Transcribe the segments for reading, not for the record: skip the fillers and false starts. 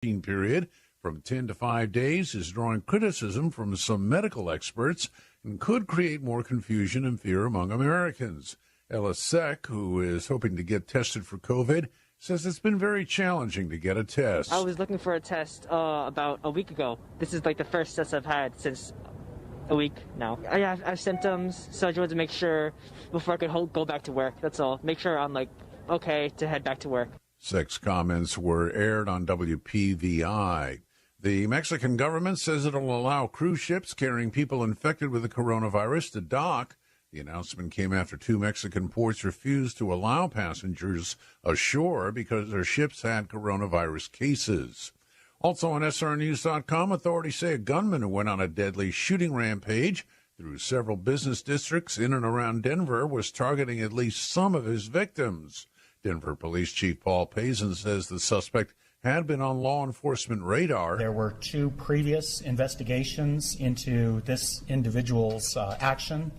period from 10 to 5 days is drawing criticism from some medical experts and could create more confusion and fear among Americans. Ella Seck, who is hoping to get tested for COVID, says it's been very challenging to get a test. I was looking for a test about a week ago. This is like the first test I've had since a week now. I have symptoms, so I just wanted to make sure before I could go back to work. That's all. Make sure I'm okay to head back to work. Seck's comments were aired on WPVI. The Mexican government says it'll allow cruise ships carrying people infected with the coronavirus to dock. The announcement came after 2 Mexican ports refused to allow passengers ashore because their ships had coronavirus cases. Also on SRNews.com, authorities say a gunman who went on a deadly shooting rampage through several business districts in and around Denver was targeting at least some of his victims. Denver Police Chief Paul Pazin says the suspect had been on law enforcement radar. There were 2 previous investigations into this individual's action.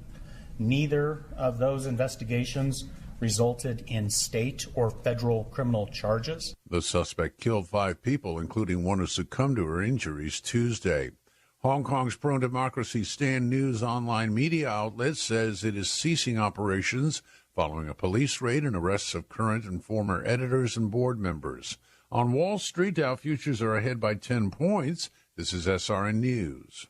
Neither of those investigations resulted in state or federal criminal charges. The suspect killed 5 people, including one who succumbed to her injuries Tuesday. Hong Kong's pro-democracy Stand News online media outlet says it is ceasing operations following a police raid and arrests of current and former editors and board members. On Wall Street, Dow futures are ahead by 10 points. This is SRN News.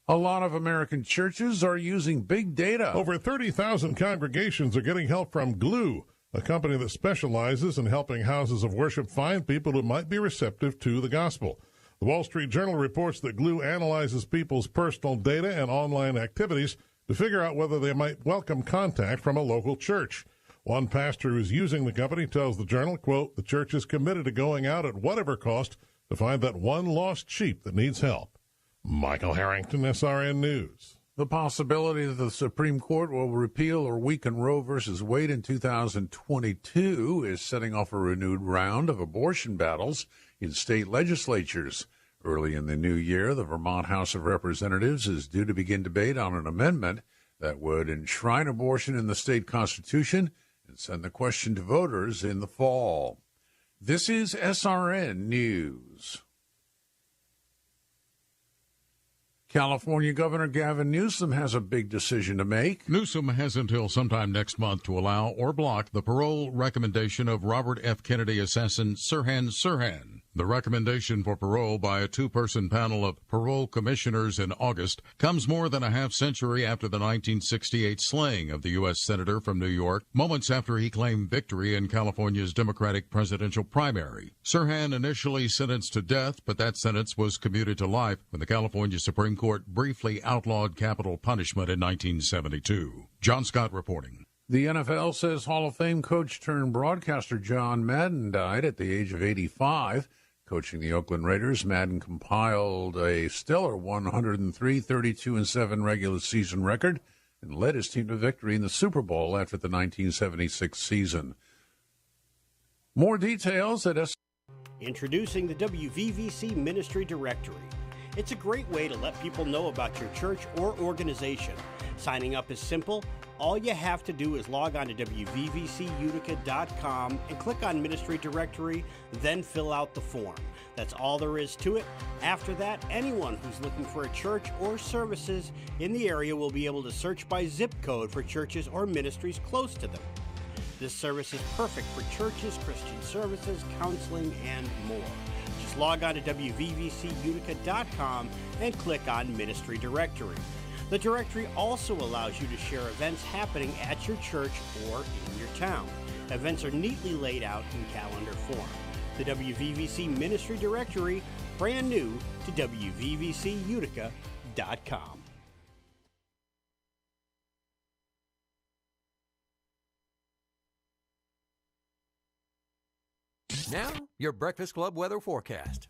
A lot of American churches are using big data. Over 30,000 congregations are getting help from Glue, a company that specializes in helping houses of worship find people who might be receptive to the gospel. The Wall Street Journal reports that Glue analyzes people's personal data and online activities to figure out whether they might welcome contact from a local church. One pastor who's using the company tells the Journal, quote, "The church is committed to going out at whatever cost to find that one lost sheep that needs help." Michael Harrington, SRN News. The possibility that the Supreme Court will repeal or weaken Roe v. Wade in 2022 is setting off a renewed round of abortion battles in state legislatures. Early in the new year, the Vermont House of Representatives is due to begin debate on an amendment that would enshrine abortion in the state constitution and send the question to voters in the fall. This is SRN News. California Governor Gavin Newsom has a big decision to make. Newsom has until sometime next month to allow or block the parole recommendation of Robert F. Kennedy assassin Sirhan Sirhan. The recommendation for parole by a 2-person panel of parole commissioners in August comes more than a half-century after the 1968 slaying of the U.S. Senator from New York, moments after he claimed victory in California's Democratic presidential primary. Sirhan initially sentenced to death, but that sentence was commuted to life when the California Supreme Court briefly outlawed capital punishment in 1972. John Scott reporting. The NFL says Hall of Fame coach turned broadcaster John Madden died at the age of 85. Coaching the Oakland Raiders, Madden compiled a stellar 103-32-7 regular season record and led his team to victory in the Super Bowl after the 1976 season. More details at Introducing the WVVC Ministry Directory. It's a great way to let people know about your church or organization. Signing up is simple. All you have to do is log on to WVVCutica.com and click on Ministry Directory, then fill out the form. That's all there is to it. After that, anyone who's looking for a church or services in the area will be able to search by zip code for churches or ministries close to them. This service is perfect for churches, Christian services, counseling, and more. Just log on to WVVCutica.com and click on Ministry Directory. The directory also allows you to share events happening at your church or in your town. Events are neatly laid out in calendar form. The WVVC Ministry Directory, brand new to WVVCutica.com. Now, your Breakfast Club weather forecast.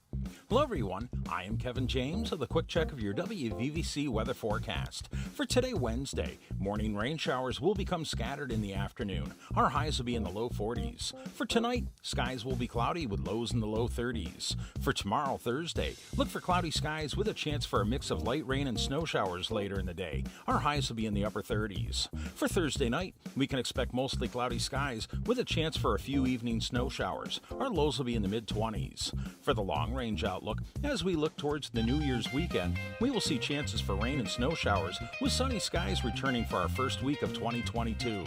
Hello everyone, I am Kevin James with a quick check of your WVVC weather forecast. For today, Wednesday, morning rain showers will become scattered in the afternoon. Our highs will be in the low 40s. For tonight, skies will be cloudy with lows in the low 30s. For tomorrow, Thursday, look for cloudy skies with a chance for a mix of light rain and snow showers later in the day. Our highs will be in the upper 30s. For Thursday night, we can expect mostly cloudy skies with a chance for a few evening snow showers. Our lows will be in the mid-20s. For the long-range outlook, as we look towards the New Year's weekend, we will see chances for rain and snow showers with sunny skies returning for our first week of 2022.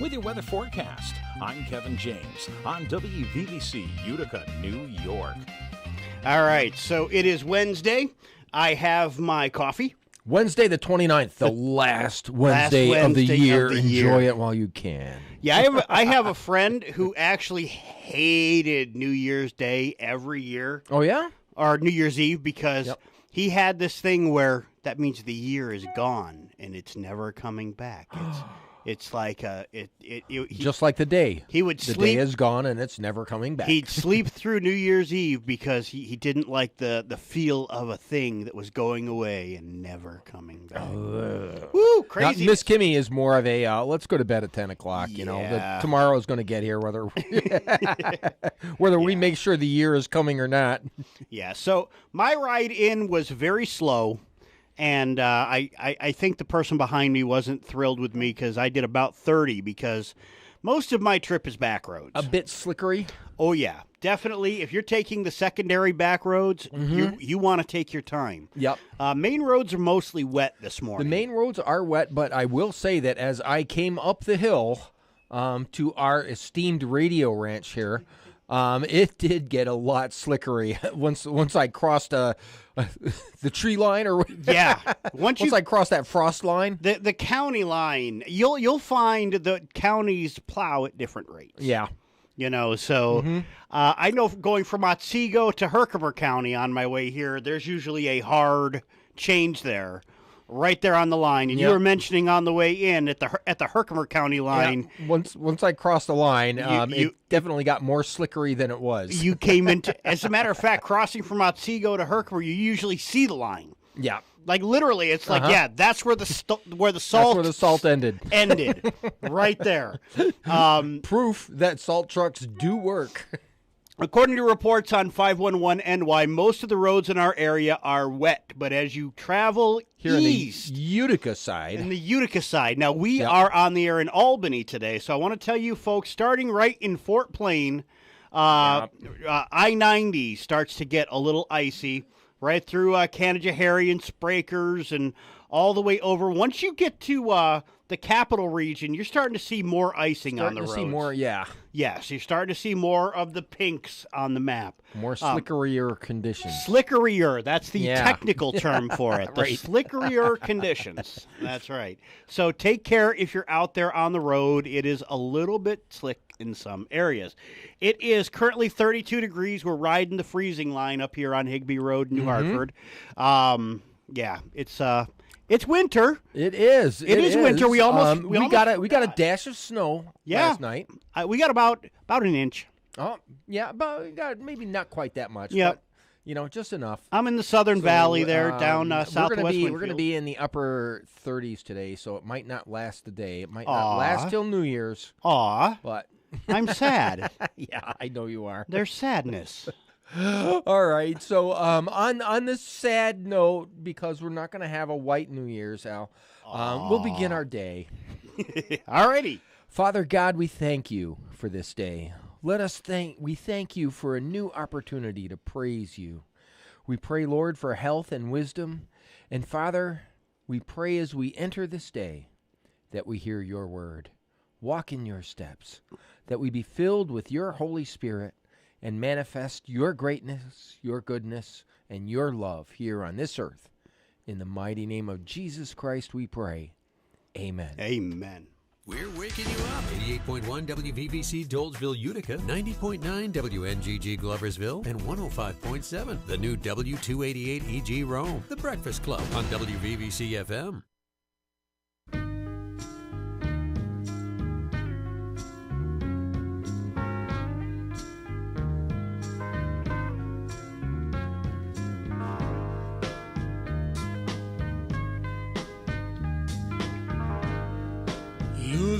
With your weather forecast, I'm Kevin James on WVVC Utica, New York. All right, so it is Wednesday. I have my coffee. Wednesday the 29th, the last Wednesday of the year. Enjoy it while you can. Yeah, I have a friend who actually hated New Year's Day every year. Oh, yeah? Or New Year's Eve, because he had this thing where that means the year is gone and it's never coming back. It's like just like the day. He would the sleep. day is gone and it's never coming back. He'd sleep through New Year's Eve because he didn't like the feel of a thing that was going away and never coming back. Woo, crazy. Now, Miss Kimmy is more of a let's go to bed at 10 o'clock. You know, tomorrow is going to get here whether we make sure the year is coming or not. Yeah. So my ride in was very slow. And I think the person behind me wasn't thrilled with me because I did about 30 because most of my trip is back roads. A bit slickery? Oh, yeah. Definitely. If you're taking the secondary back roads, you want to take your time. Yep. Main roads are mostly wet this morning. The main roads are wet, but I will say that as I came up the hill to our esteemed radio ranch here, it did get a lot slickery once I crossed the tree line, or once I crossed that frost line, the county line. You'll find the counties plow at different rates. Yeah, you know. So I know going from Otsego to Herkimer County on my way here, there's usually a hard change there. Right there on the line, and you were mentioning on the way in at the Herkimer County line. Yeah. Once I crossed the line, it definitely got more slickery than it was. You came into, as a matter of fact, crossing from Otsego to Herkimer, you usually see the line. Yeah, like literally, it's like that's where the salt that's where the salt ended. Right there. Proof that salt trucks do work. According to reports on 511NY, most of the roads in our area are wet, but as you travel here east, in the Utica side. Now, we are on the air in Albany today, so I want to tell you folks, starting right in Fort Plain, I-90 starts to get a little icy, right through Canajoharie and Sprakers and all the way over. Once you get to the capital region, you're starting to see more icing on the roads. See more, Yes, you're starting to see more of the pinks on the map. More slickerier conditions. Slickerier, that's the technical term for it. The Right. Slickerier conditions. That's right. So take care if you're out there on the road. It is a little bit slick in some areas. It is currently 32 degrees. We're riding the freezing line up here on Higbee Road, New Hartford. It's winter. It is. It is winter. We got a dash of snow last night. We got about an inch. Oh, yeah, about maybe not quite that much. Yeah. But, just enough. I'm in the Southern Valley there, down southwest Winfield. We're going to be in the upper 30s today, so it might not last the day. It might not last till New Year's. But I'm sad. Yeah, I know you are. There's sadness. All right. So on this sad note, because we're not going to have a white New Year's, Al, we'll begin our day. All righty. Father God, we thank you for this day. We thank you for a new opportunity to praise you. We pray, Lord, for health and wisdom. And Father, we pray as we enter this day that we hear your word, walk in your steps, that we be filled with your Holy Spirit and manifest your greatness, your goodness, and your love here on this earth. In the mighty name of Jesus Christ we pray. Amen. Amen. We're waking you up. 88.1 WVVC Dolesville, Utica, 90.9 WNGG Gloversville, and 105.7 the new W288 EG Rome. The Breakfast Club on WVVC FM.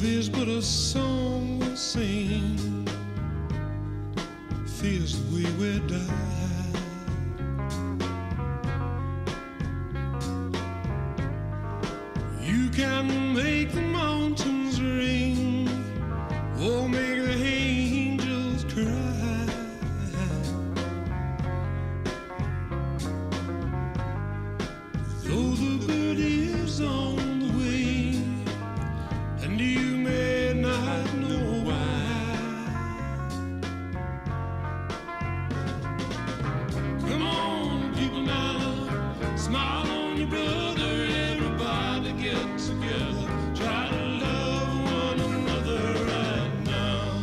Love is but a song we sing, feels the way we die. You can make the mountains ring, or make the angels cry. Though the bird is on the wing, and you may not know why. Come on, people now, smile on your brother, everybody get together, try to love one another right now.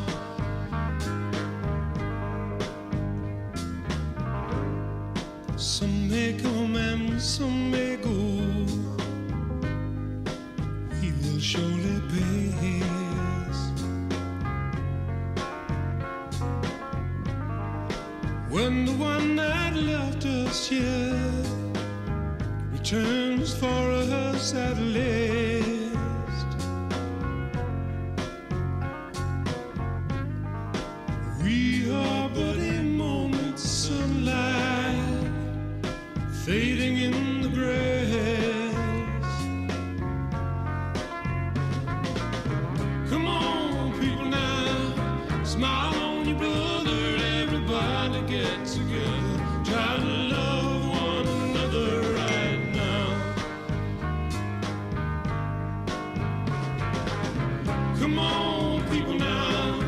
Some may come and some may go, we will surely pass. When the one that left us here returns for us at last, we are but a moment's sunlight fading in the grass. Come on, people now, smile on your brother, everybody get together, try to love one another right now. Come on, people now,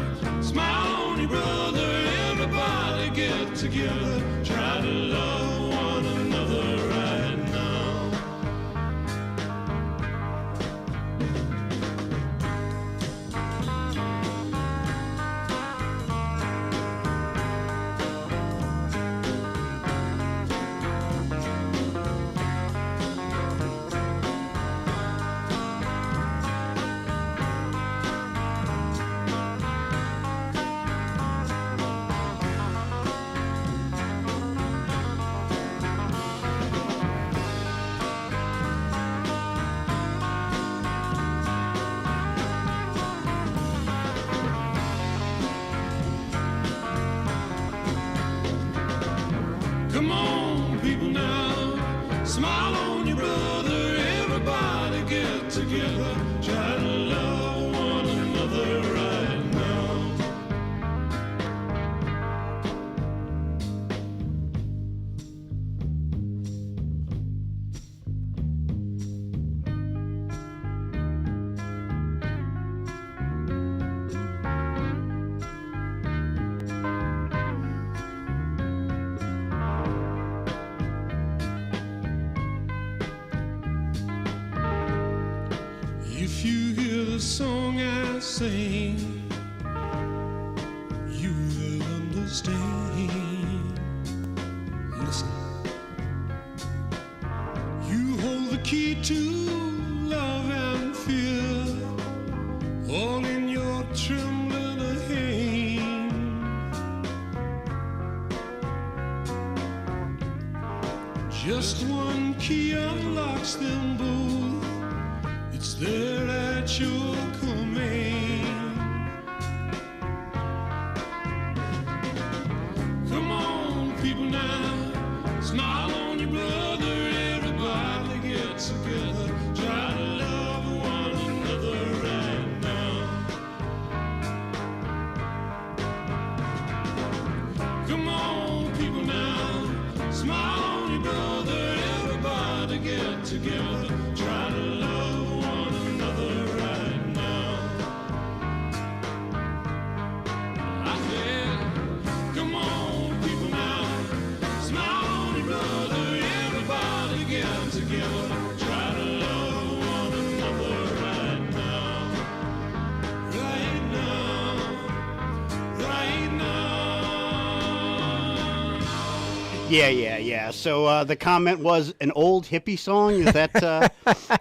smile on your brother, everybody get together, try to love one another right now. Come on, people now, smile on your brother, everybody get together, try to love one another right now. If you hear the song I sing, you will understand. Listen. You hold the key to love and fear, all in your trembling hand. Just one key unlocks them both, it's there at your command. Come on, people now, smile on your brother, everybody get together, try to love one another right now. Come on, people now, smile on your brother, everybody get together, try to love one another right now. I said, come on, people now, smile on your brother, everybody get together, try to love one another right now. Right now, right now. Yeah. So the comment was an old hippie song. Is that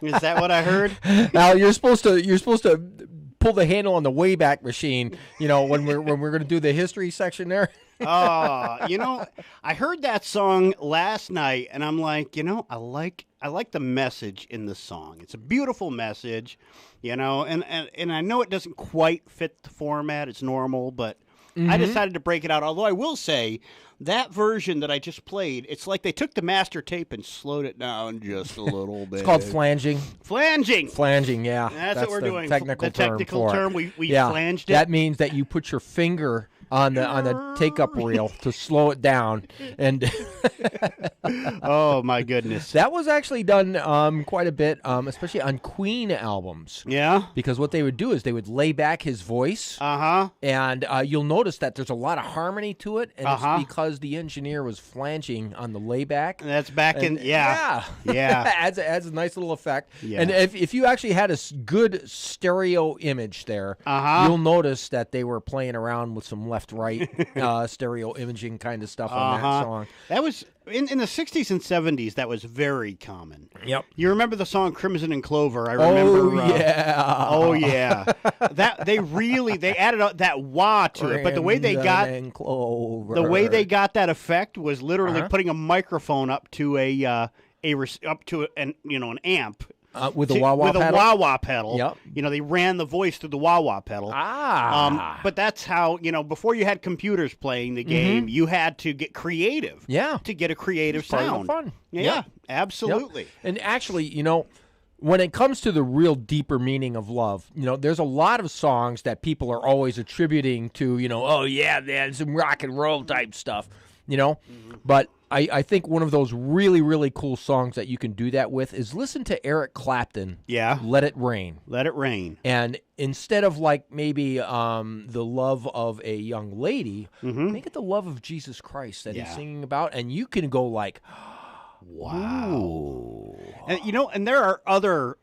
is that what I heard? Now you're supposed to pull the handle on the Wayback Machine. You know, when we're going to do the history section there. I heard that song last night, and I'm like, I like the message in the song. It's a beautiful message, and I know it doesn't quite fit the format. It's normal, but I decided to break it out. Although I will say, that version that I just played, it's like they took the master tape and slowed it down just a little bit. It's called flanging. Flanging, yeah. That's what we're the doing. Technical the technical term. We flanged it. That means that you put your finger on the take-up reel to slow it down, and oh my goodness, that was actually done quite a bit, especially on Queen albums. Yeah, because what they would do is they would lay back his voice, and you'll notice that there's a lot of harmony to it, and it's because the engineer was flanging on the layback. That's back in yeah. adds a nice little effect. Yeah. And if you actually had a good stereo image there, you'll notice that they were playing around with some left-right stereo imaging kind of stuff on that song. That was in the 60s and 70s. That was very common. Yep. You remember the song "Crimson and Clover"? I remember. Oh yeah. That they added that wah to it, but the way they got that effect was literally putting a microphone up to an amp. With a wah-wah pedal. Yep. They ran the voice through the wah-wah pedal. But that's how, before you had computers playing the game, you had to get creative. Yeah. To get a creative sound. Fun. Yeah, absolutely. Yep. And actually, when it comes to the real deeper meaning of love, there's a lot of songs that people are always attributing to, oh yeah, man, some rock and roll type stuff, But I think one of those really, really cool songs that you can do that with is listen to Eric Clapton. Yeah. Let It Rain. Let It Rain. And instead of maybe the love of a young lady, make it the love of Jesus Christ that he's singing about. And you can go like, wow. Ooh. And there are other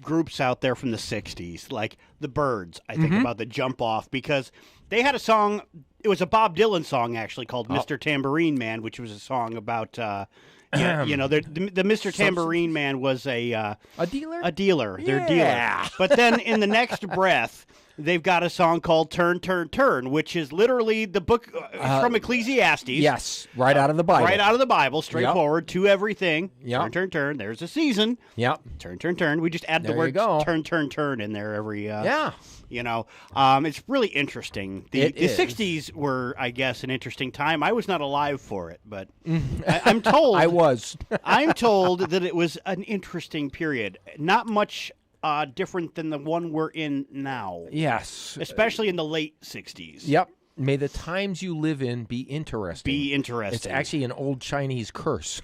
groups out there from the 60s, like the Byrds, I think about the Jump Off, because they had a song. It was a Bob Dylan song, actually, called Mr. Tambourine Man, which was a song about, the Mr. Tambourine Man was a dealer? A dealer. They're dealer. But then in the next breath, they've got a song called Turn, Turn, Turn, which is literally the book from Ecclesiastes. Yes, right out of the Bible. Right out of the Bible, straightforward, to everything. Yep. Turn, turn, turn. There's a season. Yep. Turn, turn, turn. We just add the word turn, turn, turn in there every... it's really interesting. The 60s were, I guess, an interesting time. I was not alive for it, but I'm told... I was. I'm told that it was an interesting period. Not much... different than the one we're in now. Yes. Especially in the late 60s. Yep. May the times you live in be interesting. It's actually an old Chinese curse.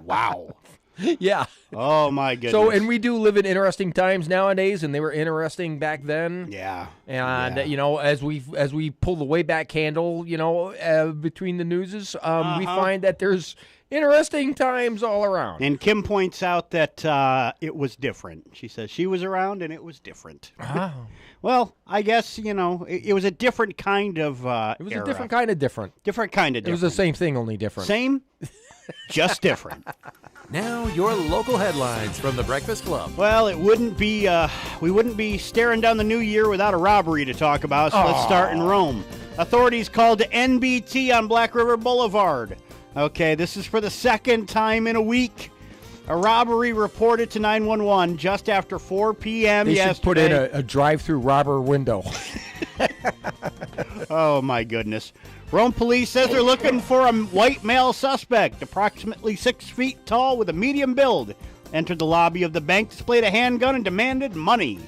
Wow. Yeah. Oh, my goodness. So, and we do live in interesting times nowadays, and they were interesting back then. Yeah. And, as we pull the way back handle, between the newses, we find that there's interesting times all around. And Kim points out that it was different. She says she was around and it was different. Oh. Well, I guess, it was a different kind of It was era. a different kind of different. Different kind of different. It was the same thing, only different. Same, just different. Now, your local headlines from the Breakfast Club. Well, we wouldn't be staring down the new year without a robbery to talk about, so let's start in Rome. Authorities called to NBT on Black River Boulevard. Okay, this is for the second time in a week. A robbery reported to 911 just after 4 p.m. They yesterday. should put in a drive-through robber window. Oh, my goodness. Rome police says they're looking for a white male suspect, approximately 6 feet tall with a medium build. Entered the lobby of the bank, displayed a handgun, and demanded money.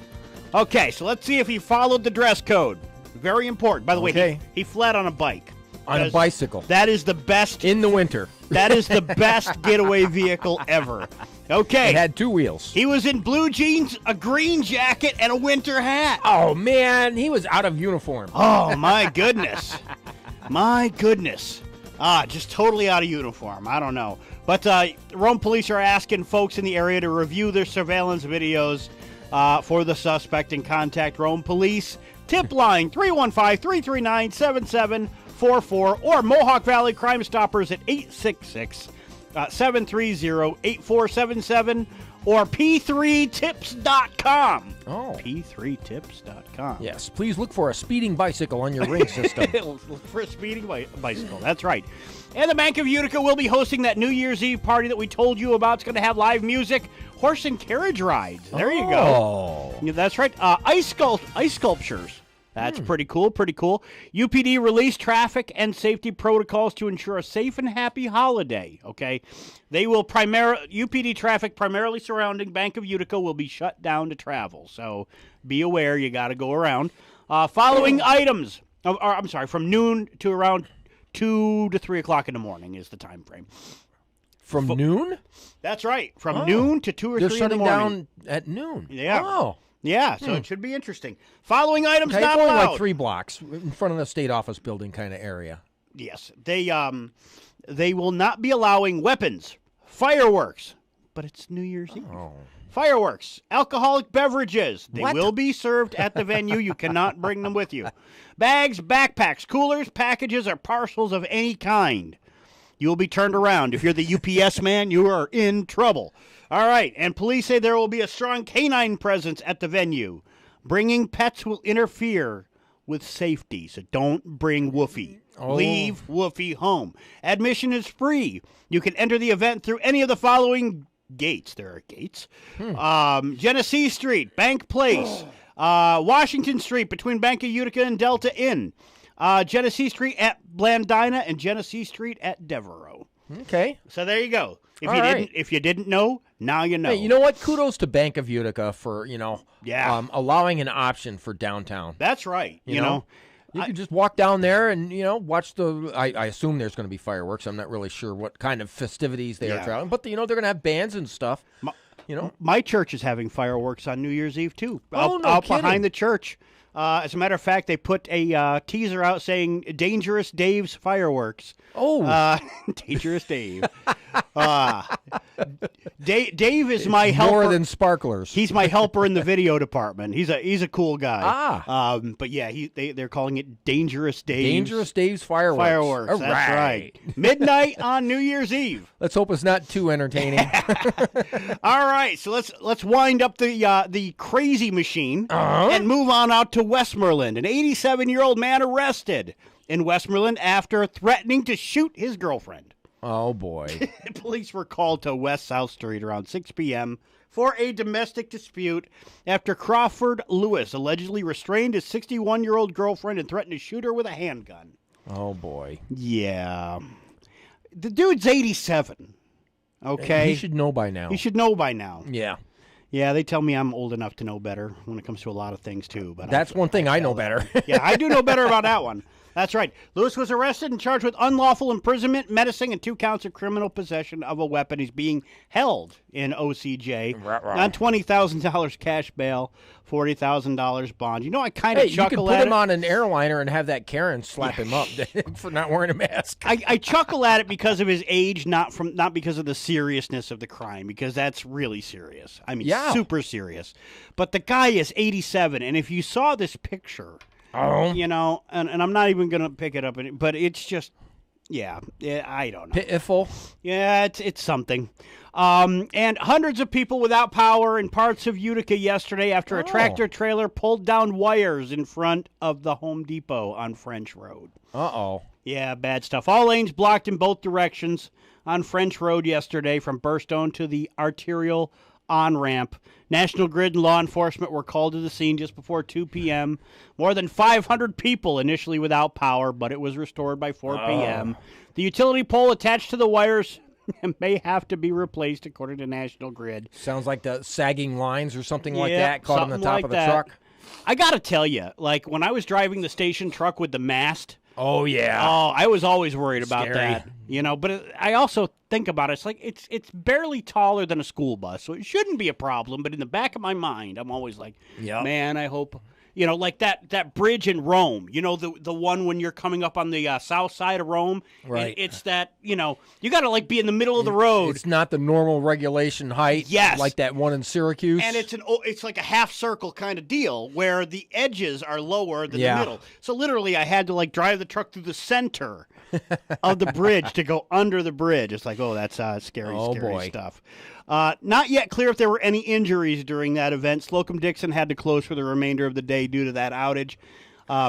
Okay, so let's see if he followed the dress code. Very important. By the way, he fled on a bike. On a bicycle. That is the best. In the winter. That is the best getaway vehicle ever. Okay. It had 2 wheels. He was in blue jeans, a green jacket, and a winter hat. Oh, man. He was out of uniform. Oh, my goodness. My goodness. Just totally out of uniform. I don't know. But Rome police are asking folks in the area to review their surveillance videos for the suspect and contact Rome police. Tip line 315-339-7744 or Mohawk Valley Crime Stoppers at 866-730-8477 or p3tips.com. Oh. p3tips.com. Yes, please look for a speeding bicycle on your ring system. Look for a speeding bicycle. That's right. And the Bank of Utica will be hosting that New Year's Eve party that we told you about. It's going to have live music, horse and carriage rides. There you go. Yeah, that's right. Ice sculptures. That's pretty cool, pretty cool. UPD released traffic and safety protocols to ensure a safe and happy holiday, okay? UPD traffic primarily surrounding Bank of Utica will be shut down to travel, so be aware you got to go around. Following items, from noon to around 2 to 3 o'clock in the morning is the time frame. From noon? That's right, from noon to 2 or 3 in the morning. They're shutting down at noon? Yeah. Oh. Yeah, so it should be interesting. Following items Okay, not it's only allowed. like 3 blocks in front of the state office building kind of area. Yes, they will not be allowing weapons, fireworks, but it's New Year's Eve. Fireworks, alcoholic beverages. They will be served at the venue. You cannot bring them with you. Bags, backpacks, coolers, packages, or parcels of any kind. You will be turned around. If you're the UPS man, you are in trouble. All right, and police say there will be a strong canine presence at the venue. Bringing pets will interfere with safety, so don't bring Woofy. Leave Woofy home. Admission is free. You can enter the event through any of the following gates. There are gates. Genesee Street, Bank Place, Washington Street between Bank of Utica and Delta Inn, Genesee Street at Blandina, and Genesee Street at Devereaux. Okay. So there you go. If you didn't know, now you know. Hey, you know what? Kudos to Bank of Utica for, allowing an option for downtown. That's right. You know? You can just walk down there and, watch the... I assume there's going to be fireworks. I'm not really sure what kind of festivities they are traveling. But, they're going to have bands and stuff. My church is having fireworks on New Year's Eve, too. No out kidding. Behind the church. As a matter of fact, they put a teaser out saying Dangerous Dave's Fireworks. Dangerous Dave. Dave is my helper. More than sparklers. He's my helper in the video department. He's a cool guy. But yeah, they're calling it Dangerous Dave's. Dangerous Dave's Fireworks. Fireworks. That's right. Midnight on New Year's Eve. Let's hope it's not too entertaining. All right, so let's wind up the crazy machine and move on out to Westmoreland. An 87-year-old man arrested in Westmoreland after threatening to shoot his girlfriend. Oh, boy. Police were called to West South Street around 6 p.m. for a domestic dispute after Crawford Lewis allegedly restrained his 61-year-old girlfriend and threatened to shoot her with a handgun. Oh, boy. Yeah. The dude's 87. Okay? He should know by now. He should know by now. Yeah. Yeah, they tell me I'm old enough to know better when it comes to a lot of things, too. But that's one thing I know better. Yeah, I do know better about that one. That's right. Lewis was arrested and charged with unlawful imprisonment, menacing, and 2 counts of criminal possession of a weapon. He's being held in OCJ on $20,000 cash bail, $40,000 bond. I kind of chuckle at it. You can put him on an airliner and have that Karen slap him up for not wearing a mask. I chuckle at it because of his age, not because of the seriousness of the crime, because that's really serious. I mean, super serious. But the guy is 87, and if you saw this picture... and I'm not even going to pick it up, but it's just, I don't know. Pitiful. Yeah, it's something. And hundreds of people without power in parts of Utica yesterday after a tractor trailer pulled down wires in front of the Home Depot on French Road. Uh-oh. Yeah, bad stuff. All lanes blocked in both directions on French Road yesterday from Burstone to the arterial on-ramp. National Grid and law enforcement were called to the scene just before 2 p.m. More than 500 people initially without power, but it was restored by 4 p.m. The utility pole attached to the wires may have to be replaced, according to National Grid. Sounds like the sagging lines or something like that caught on the top of the truck. I got to tell you, like when I was driving the station truck with the mast, oh, yeah. Oh, I was always worried about that. But I also think about it. It's like it's barely taller than a school bus, so it shouldn't be a problem. But in the back of my mind, I'm always like, man, I hope. Like that bridge in Rome, the one when you're coming up on the south side of Rome. Right. It's that, you got to be in the middle of the road. It's not the normal regulation height. Yes. Like that one in Syracuse. And it's like a half circle kind of deal where the edges are lower than the middle. So literally I had to drive the truck through the center of the bridge to go under the bridge. It's like, oh, that's scary boy. stuff. Not yet clear if there were any injuries during that event. Slocum-Dixon had to close for the remainder of the day due to that outage.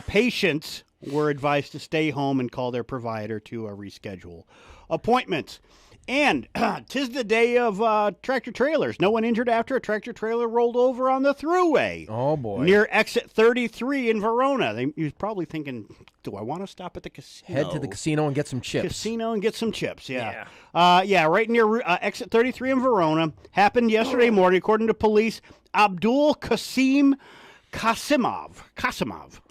Patients were advised to stay home and call their provider to reschedule appointments. And 'tis the day of tractor trailers. No one injured after a tractor trailer rolled over on the thruway. Oh, boy. Near exit 33 in Verona. He was probably thinking, do I want to stop at the casino? Head to the casino and get some chips. Casino and get some chips, yeah. Right near exit 33 in Verona. Happened yesterday morning, according to police. Abdul Kasimov.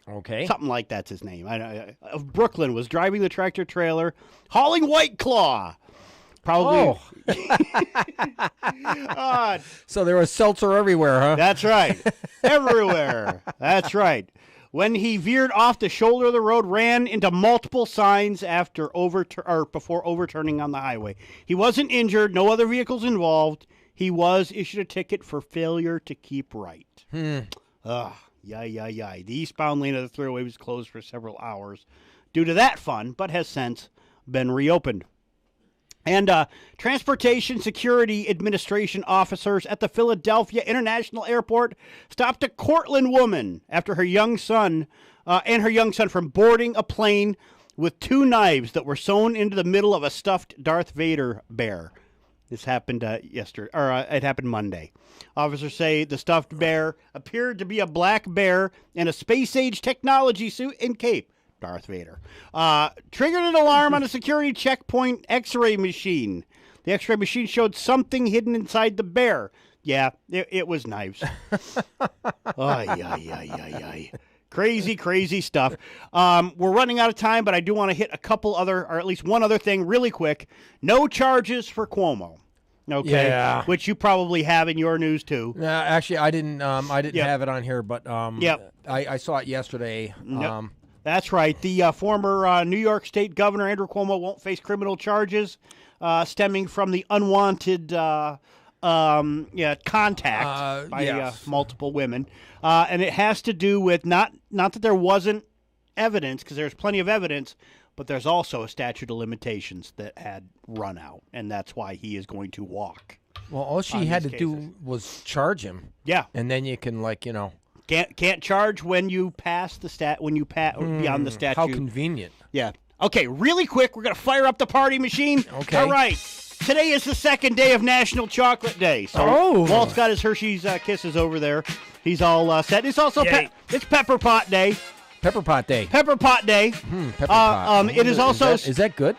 Okay. Something like that's his name. Of Brooklyn, was driving the tractor trailer, hauling White Claw. Probably. Oh. So there was seltzer everywhere, huh? That's right. Everywhere. That's right. When he veered off the shoulder of the road, ran into multiple signs before overturning on the highway. He wasn't injured. No other vehicles involved. He was issued a ticket for failure to keep right. The eastbound lane of the thruway was closed for several hours due to that fun, but has since been reopened. And Transportation Security Administration officers at the Philadelphia International Airport stopped a Cortland woman after her young son from boarding a plane with 2 knives that were sewn into the middle of a stuffed Darth Vader bear. This happened it happened Monday. Officers say the stuffed bear appeared to be a black bear in a space-age technology suit and cape. Darth Vader. Triggered an alarm on a security checkpoint X-ray machine. The X-ray machine showed something hidden inside the bear. Yeah, it was knives. Crazy stuff. We're running out of time, but I do want to hit a couple other, or at least one other thing really quick. No charges for Cuomo. Okay, yeah. Which you probably have in your news too. Actually, I didn't have it on here, but I saw it yesterday. That's right. The former New York State Governor Andrew Cuomo won't face criminal charges stemming from the unwanted contact by multiple women, and it has to do with not that there wasn't evidence, because there's plenty of evidence, but there's also a statute of limitations that had run out, and that's why he is going to walk. Well, all she had to do was charge him. Yeah, and then you can Can't charge when you pass the beyond the statute. How convenient. Yeah. Okay, really quick, we're going to fire up the party machine. Okay. All right. Today is the second day of National Chocolate Day. So Walt's got his Hershey's Kisses over there. He's all set. It's also it's Pepper Pot Day. Pepper Pot Day. Pepper Pot Day. Pepper Pot. It is also... Is that good?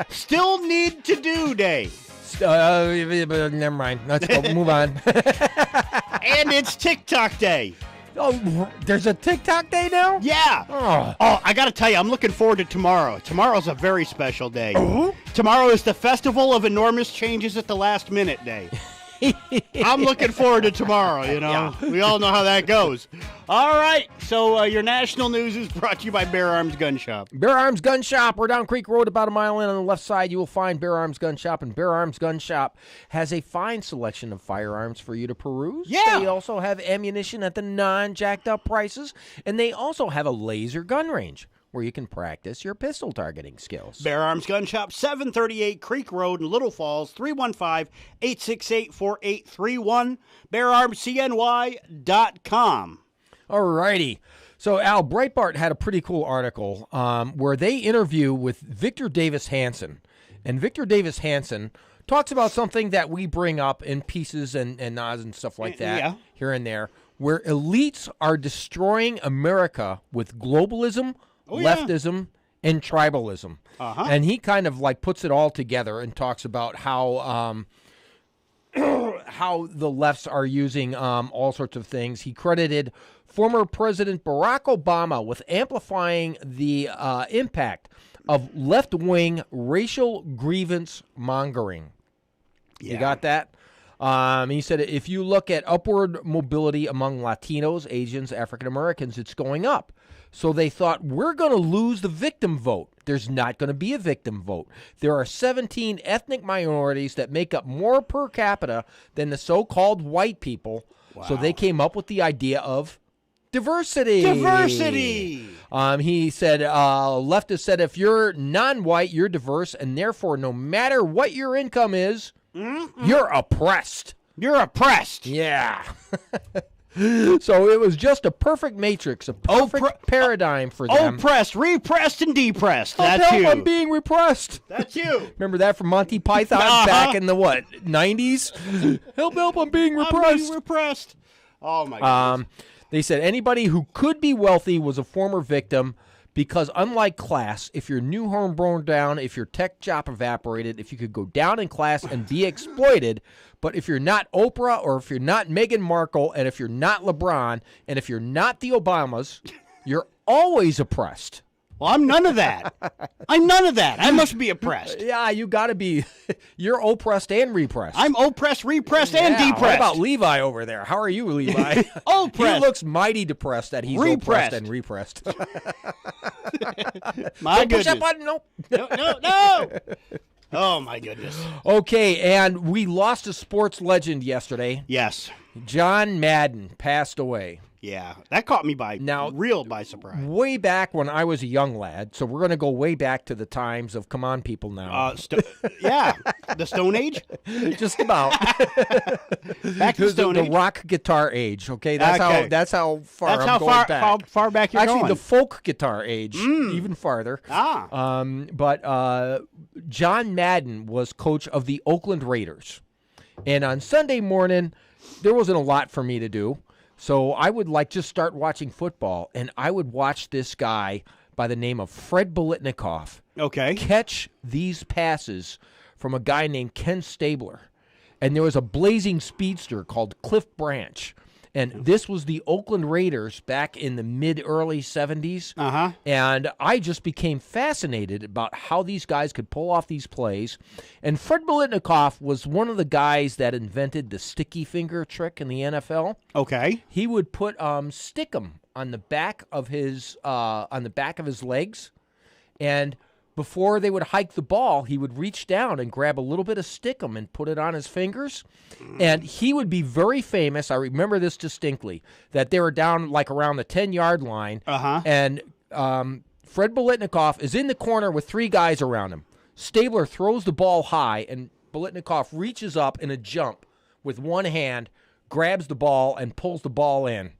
Still Need to Do Day. Never mind. Let's go. Move on. And it's TikTok Day. Oh, there's a TikTok Day now? Yeah. Oh, I got to tell you, I'm looking forward to tomorrow. Tomorrow's a very special day. Tomorrow is the Festival of Enormous Changes at the Last Minute Day. I'm looking forward to tomorrow, Yeah. We all know how that goes. All right, so your national news is brought to you by Bear Arms Gun Shop. Bear Arms Gun Shop. We're down Creek Road about a mile in. On the left side, you will find Bear Arms Gun Shop, and Bear Arms Gun Shop has a fine selection of firearms for you to peruse. Yeah. They also have ammunition at the non-jacked-up prices, and they also have a laser gun range where you can practice your pistol targeting skills. Bear Arms Gun Shop, 738 Creek Road in Little Falls, 315-868-4831, BearArmsCNY.com. All righty. So, Al, Breitbart had a pretty cool article where they interview with Victor Davis Hanson. And Victor Davis Hanson talks about something that we bring up in pieces and nods and stuff like that here and there, where elites are destroying America with globalism, leftism, and tribalism. And he kind of puts it all together and talks about how how the lefts are using all sorts of things. He credited former President Barack Obama with amplifying the impact of left-wing racial grievance mongering. Yeah. You got that? He said if you look at upward mobility among Latinos, Asians, African Americans, it's going up. So they thought, we're going to lose the victim vote. There's not going to be a victim vote. There are 17 ethnic minorities that make up more per capita than the so-called white people. Wow. So they came up with the idea of diversity. Diversity. He said, leftist said, if you're non-white, you're diverse, and therefore, no matter what your income is, you're oppressed. You're oppressed. Yeah. So it was just a perfect matrix, a perfect paradigm for them. Oppressed, repressed, and depressed. Help, That's you. I'm being repressed. That's you. Remember that from Monty Python back in the, 90s? Help, I'm being repressed. I'm being repressed. Oh, my goodness. They said anybody who could be wealthy was a former victim because unlike class, if your new home burned down, if your tech job evaporated, if you could go down in class and be exploited, but if you're not Oprah or if you're not Meghan Markle and if you're not LeBron and if you're not the Obamas, you're always oppressed. Well, I'm none of that. I'm none of that. I must be oppressed. Yeah, you got to be. You're oppressed and repressed. I'm oppressed, repressed, and depressed. What about Levi over there? How are you, Levi? Oppressed. He looks mighty depressed that he's oppressed and repressed. My Push goodness. that button. Nope. No. Oh, my goodness. Okay, and we lost a sports legend yesterday. Yes. John Madden passed away. Yeah, that caught me by surprise. Way back when I was a young lad, so we're going to go way back to the times of Come On People now. The Stone Age? Just about. Back to the Stone Age? The rock guitar age, okay? That's how far I'm going back. How far back you're going. Actually, the folk guitar age, even farther. But John Madden was coach of the Oakland Raiders. And on Sunday morning, there wasn't a lot for me to do. So I would just start watching football, and I would watch this guy by the name of Fred Biletnikoff catch these passes from a guy named Ken Stabler. And there was a blazing speedster called Cliff Branch. And this was the Oakland Raiders back in the mid-early 70s. And I just became fascinated about how these guys could pull off these plays. And Fred Biletnikoff was one of the guys that invented the sticky finger trick in the NFL. Okay. He would put stick 'em on the back of his legs, and before they would hike the ball, he would reach down and grab a little bit of stickum and put it on his fingers. And he would be very famous. I remember this distinctly, that they were down like around the 10-yard line. And Fred Biletnikoff is in the corner with three guys around him. Stabler throws the ball high, and Biletnikoff reaches up in a jump with one hand, grabs the ball, and pulls the ball in,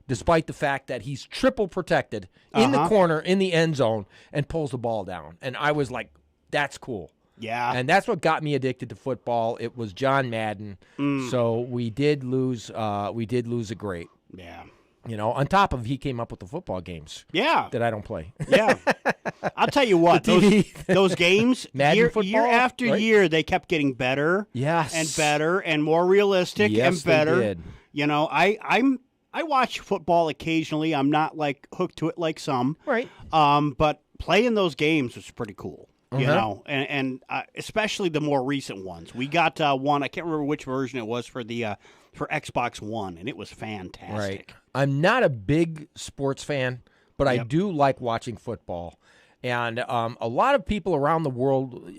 despite the fact that he's triple protected in the corner in the end zone and pulls the ball down. And I was like, that's cool. Yeah. And that's what got me addicted to football. It was John Madden. So we did lose a great. Yeah. You know, on top of he came up with the football games. Yeah. That I don't play. Yeah. I'll tell you what, those games, year after year, they kept getting better. Yes. And better and more realistic and better. They did. You know, I watch football occasionally. I'm not like hooked to it like some. Right. But playing those games was pretty cool. You know, and especially the more recent ones. We got one. I can't remember which version it was for the for Xbox One, and it was fantastic. Right. I'm not a big sports fan, but I do like watching football. And a lot of people around the world,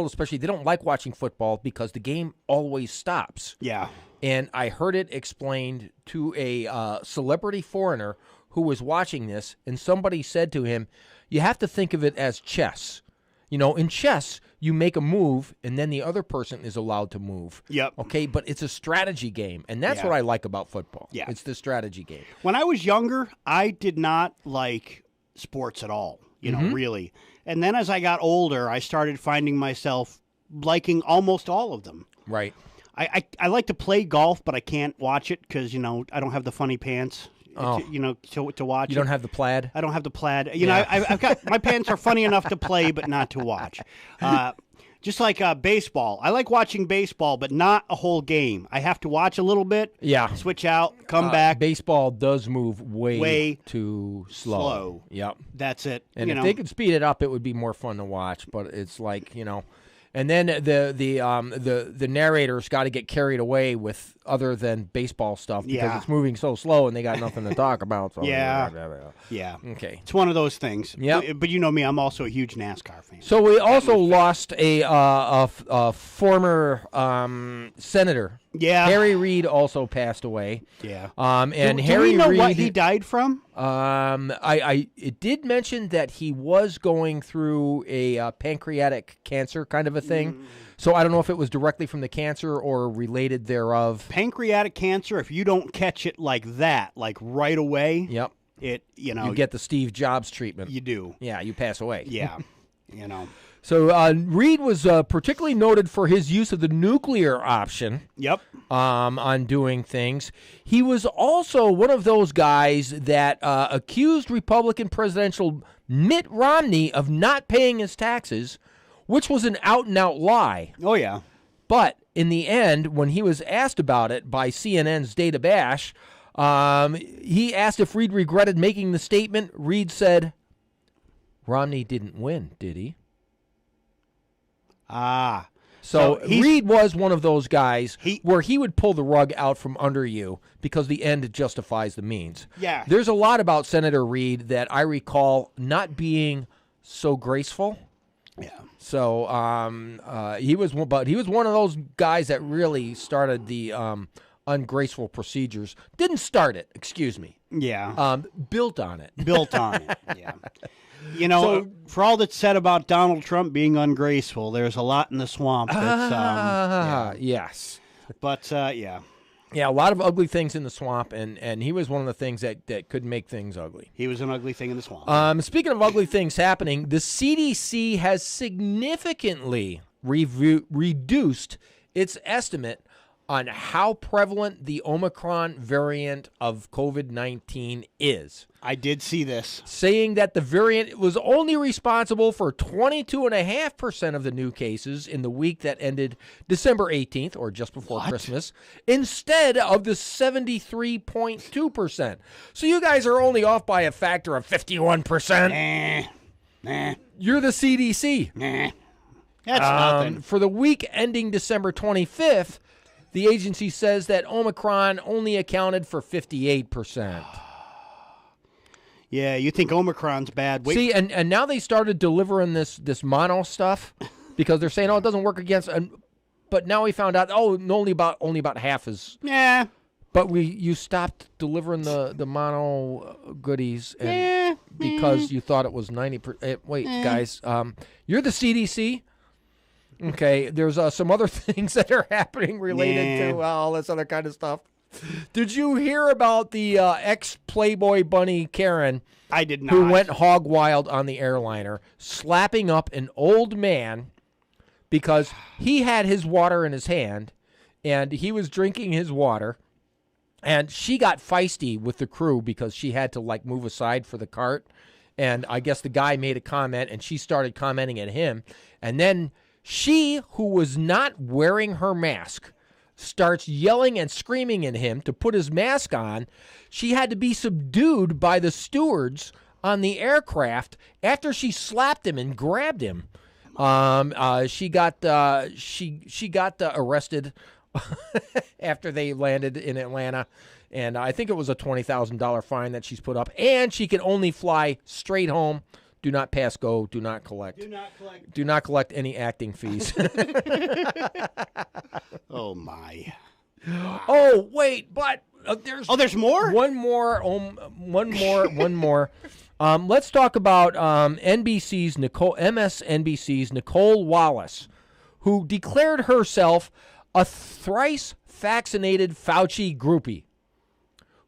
especially, they don't like watching football because the game always stops. Yeah. And I heard it explained to a celebrity foreigner who was watching this, and somebody said to him, you have to think of it as chess. You know, in chess, you make a move, and then the other person is allowed to move. Yep. Okay, but it's a strategy game, and that's what I like about football. Yeah. It's the strategy game. When I was younger, I did not like sports at all, you know, really. And then as I got older, I started finding myself liking almost all of them. Right. I like to play golf, but I can't watch it because, you know, I don't have the funny pants. To watch. You don't have the plaid? I don't have the plaid. You know, I've got my pants are funny enough to play, but not to watch. Just like baseball. I like watching baseball, but not a whole game. I have to watch a little bit. Yeah. Switch out, come back. Baseball does move way too slow. Yep. That's it. And if they could speed it up, it would be more fun to watch. But it's like, you know. And then the narrator's got to get carried away with other than baseball stuff because it's moving so slow and they got nothing to talk about. So Yeah. Okay. It's one of those things. Yeah. But you know me, I'm also a huge NASCAR fan. So we also lost a former senator Yeah. Harry Reid also passed away. Yeah. And do Harry we know Reid, what he died from? It did mention that he was going through a pancreatic cancer kind of a thing. So I don't know if it was directly from the cancer or related thereof. Pancreatic cancer, if you don't catch it like that, like right away, Yep. you get the Steve Jobs treatment. You do. Yeah, you pass away. Yeah. So Reid was particularly noted for his use of the nuclear option. Yep. On doing things. He was also one of those guys that accused Republican presidential Mitt Romney of not paying his taxes, which was an out-and-out lie. Oh, yeah. But in the end, when he was asked about it by CNN's Data Bash, he asked if Reid regretted making the statement. Reid said, Romney didn't win, did he? So Reid was one of those guys where he would pull the rug out from under you because the end justifies the means. Yeah. There's a lot about Senator Reid that I recall not being so graceful. Yeah. So he was one of those guys that really started the ungraceful procedures. Didn't start it, excuse me. Yeah. Built on it. Yeah. For all that's said about Donald Trump being ungraceful, there's a lot in the swamp that's yes. But yeah. Yeah, a lot of ugly things in the swamp, and he was one of the things that could make things ugly. He was an ugly thing in the swamp. Speaking of ugly things happening, the CDC has significantly reduced its estimate on how prevalent the Omicron variant of COVID-19 is. I did see this. Saying that the variant was only responsible for 22.5% of the new cases in the week that ended December 18th, or just before Christmas, instead of the 73.2%. So you guys are only off by a factor of 51%. Nah. You're the CDC. Nah. That's nothing. For the week ending December 25th, the agency says that Omicron only accounted for 58%. Yeah, you think Omicron's bad. Wait. See, and now they started delivering this mono stuff because they're saying, it doesn't work against. But now we found out, only about half is. Yeah. But you stopped delivering the mono goodies because you thought it was 90%. Wait, guys, you're the CDC. Okay, there's some other things that are happening related to all this other kind of stuff. Did you hear about the ex-Playboy bunny Karen? I did not. Who went hog wild on the airliner, slapping up an old man because he had his water in his hand, and he was drinking his water, and she got feisty with the crew because she had to, move aside for the cart, and I guess the guy made a comment, and she started commenting at him, and then she, who was not wearing her mask, starts yelling and screaming at him to put his mask on. She had to be subdued by the stewards on the aircraft after she slapped him and grabbed him. She got arrested after they landed in Atlanta, and I think it was a $20,000 fine that she's put up, and she can only fly straight home. Do not pass go. Do not collect. Do not collect any acting fees. Oh, my. Wow. Oh, wait, but there's more? One more. Let's talk about MSNBC's Nicole Wallace, who declared herself a thrice vaccinated Fauci groupie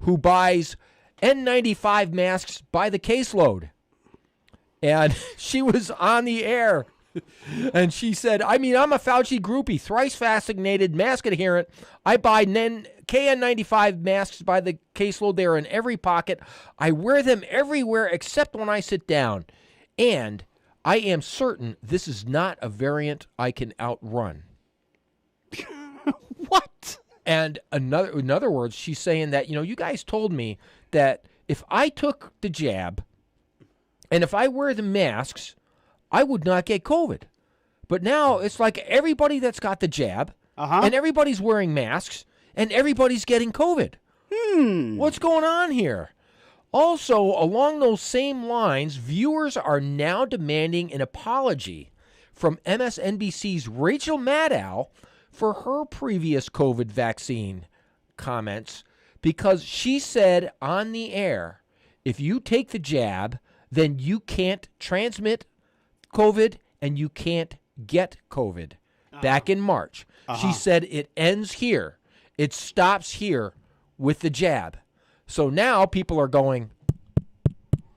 who buys N95 masks by the caseload. And she was on the air, and she said, I'm a Fauci groupie, thrice vaccinated, mask adherent. I buy KN95 masks by the caseload. They are in every pocket. I wear them everywhere except when I sit down. And I am certain this is not a variant I can outrun. What? And in other words, she's saying that, you guys told me that if I took the jab and if I wear the masks, I would not get COVID. But now it's like everybody that's got the jab and everybody's wearing masks and everybody's getting COVID. What's going on here? Also, along those same lines, viewers are now demanding an apology from MSNBC's Rachel Maddow, for her previous COVID vaccine comments because she said on the air, if you take the jab, then you can't transmit COVID and you can't get COVID. Back in March. She said it ends here. It stops here with the jab. So now people are going,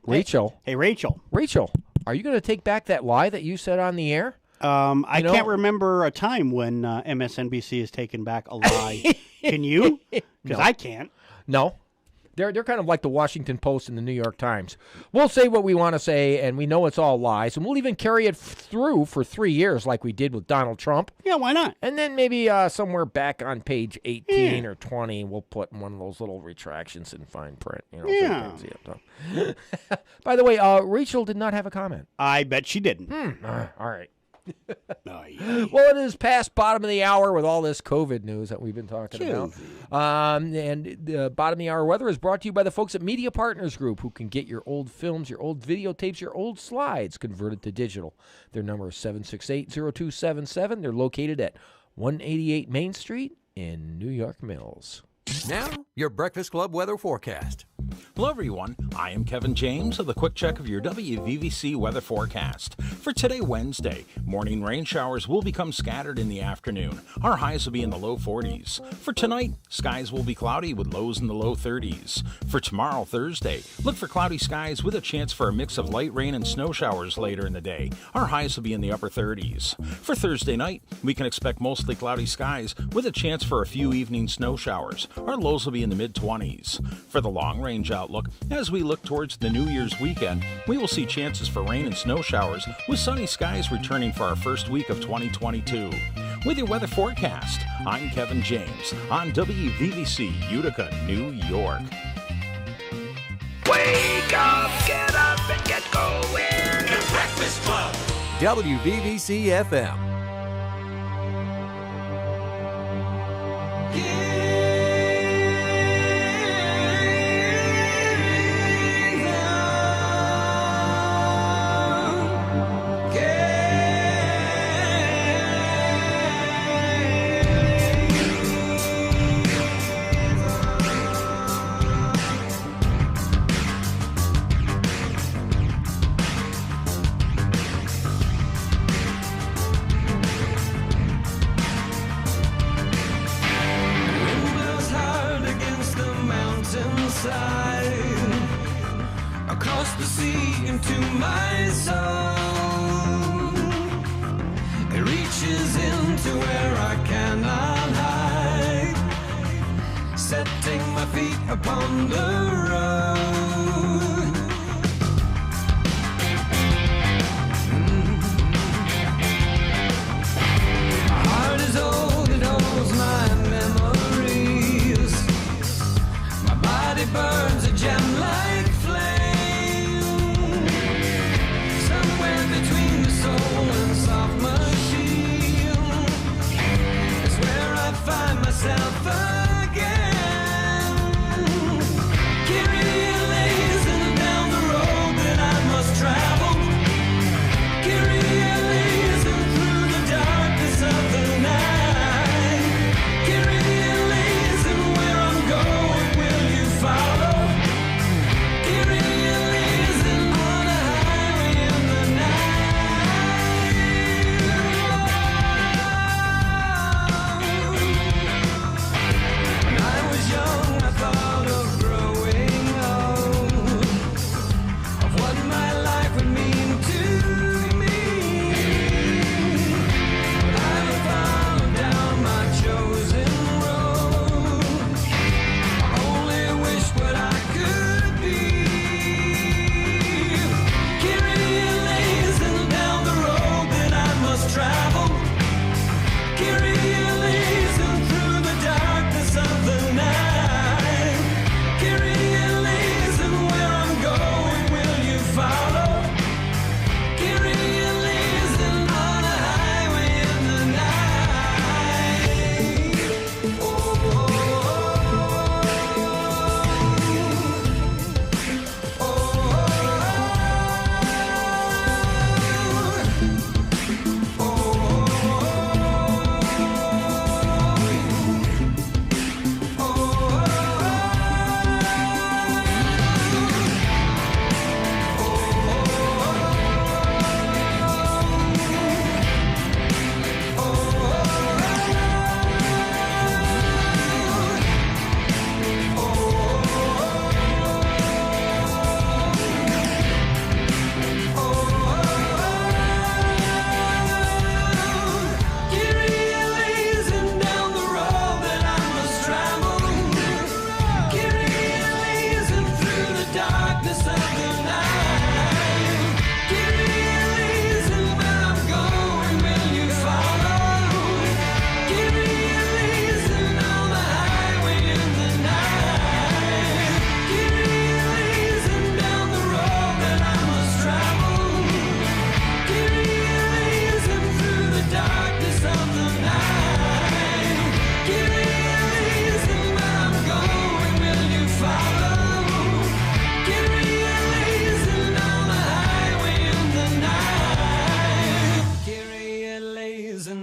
Rachel. Hey, Rachel. Rachel, are you going to take back that lie that you said on the air? I can't remember a time when MSNBC has taken back a lie. Can you? Because I can't. No. They're kind of like the Washington Post and the New York Times. We'll say what we want to say, and we know it's all lies, and we'll even carry it through for 3 years like we did with Donald Trump. Yeah, why not? And then maybe somewhere back on page 18 or 20, we'll put one of those little retractions in fine print. Yeah. By the way, Rachel did not have a comment. I bet she didn't. All right. Well, it is past bottom of the hour with all this COVID news that we've been talking about. And the bottom of the hour weather is brought to you by the folks at Media Partners Group, who can get your old films, your old videotapes, your old slides converted to digital. Their number is 768-0277. They're located at 188 Main Street in New York Mills. Now, your Breakfast Club weather forecast. Hello, everyone. I am Kevin James with a quick check of your WVVC weather forecast. For today, Wednesday, morning rain showers will become scattered in the afternoon. Our highs will be in the low 40s. For tonight, skies will be cloudy with lows in the low 30s. For tomorrow, Thursday, look for cloudy skies with a chance for a mix of light rain and snow showers later in the day. Our highs will be in the upper 30s. For Thursday night, we can expect mostly cloudy skies with a chance for a few evening snow showers. Our lows will be in the mid-20s. For the long-range outlook, as we look towards the New Year's weekend, we will see chances for rain and snow showers with sunny skies returning for our first week of 2022. With your weather forecast, I'm Kevin James on WVVC Utica, New York. Wake up, get up and get going. The Breakfast Club. WVVC FM. Across the sea into my soul, it reaches into where I cannot hide, setting my feet upon the road. My heart is old, it holds my memories. My body burns a gem like flame. Somewhere between the soul and soft machine is where I find myself again. Kyrie lays in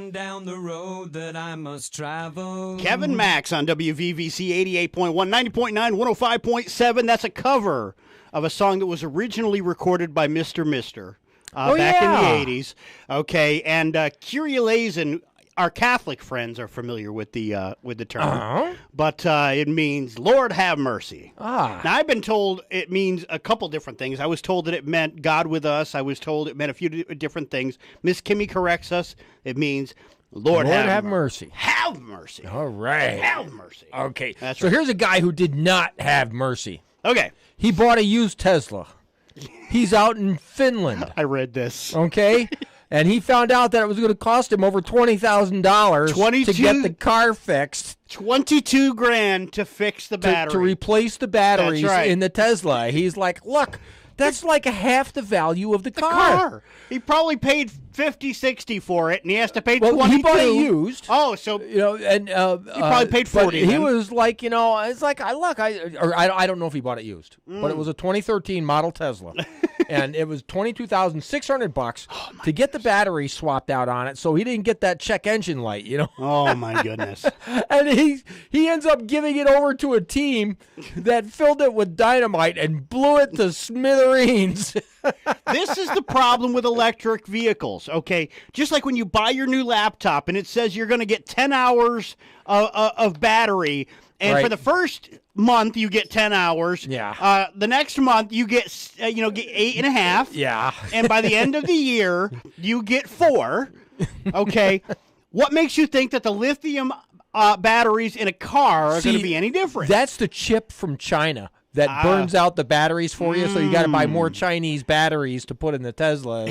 on down the road that I must travel. Kevin Max on WVVC 88.1, 90.9, 105.7. That's a cover of a song that was originally recorded by Mr. Mister back in the 80s. Okay, and Kyrieleison, our Catholic friends are familiar with the term, but it means Lord have mercy. Now, I've been told it means a couple different things. I was told that it meant God with us. I was told it meant a few different things. Miss Kimmy corrects us. It means Lord have mercy. Have mercy. All right. Have mercy. Okay. That's so right. here's a guy who did not have mercy. Okay. He bought a used Tesla. He's out in Finland. I read this. Okay. And he found out that it was going to cost him over $20,000 to get the car fixed. $22,000 to fix the battery. To replace the batteries That's right. in the Tesla. He's like, look, that's like half the value of the car. He probably paid $50, $60 for it, and he has to pay $22. Well, he bought it used. Oh, so and he probably paid $40. But he was like, it's like, I don't know if he bought it used, but it was a 2013 model Tesla, and it was $22,600 to get the battery swapped out on it, so he didn't get that check engine light, Oh my goodness! And he ends up giving it over to a team that filled it with dynamite and blew it to smithereens. This is the problem with electric vehicles, okay? Just like when you buy your new laptop and it says you're going to get 10 hours of battery, and for the first month you get 10 hours. Yeah. The next month you get 8.5. Yeah. And by the end of the year you get 4. Okay. What makes you think that the lithium batteries in a car are going to be any different? That's the chip from China that burns out the batteries for you, so you got to buy more Chinese batteries to put in the Tesla.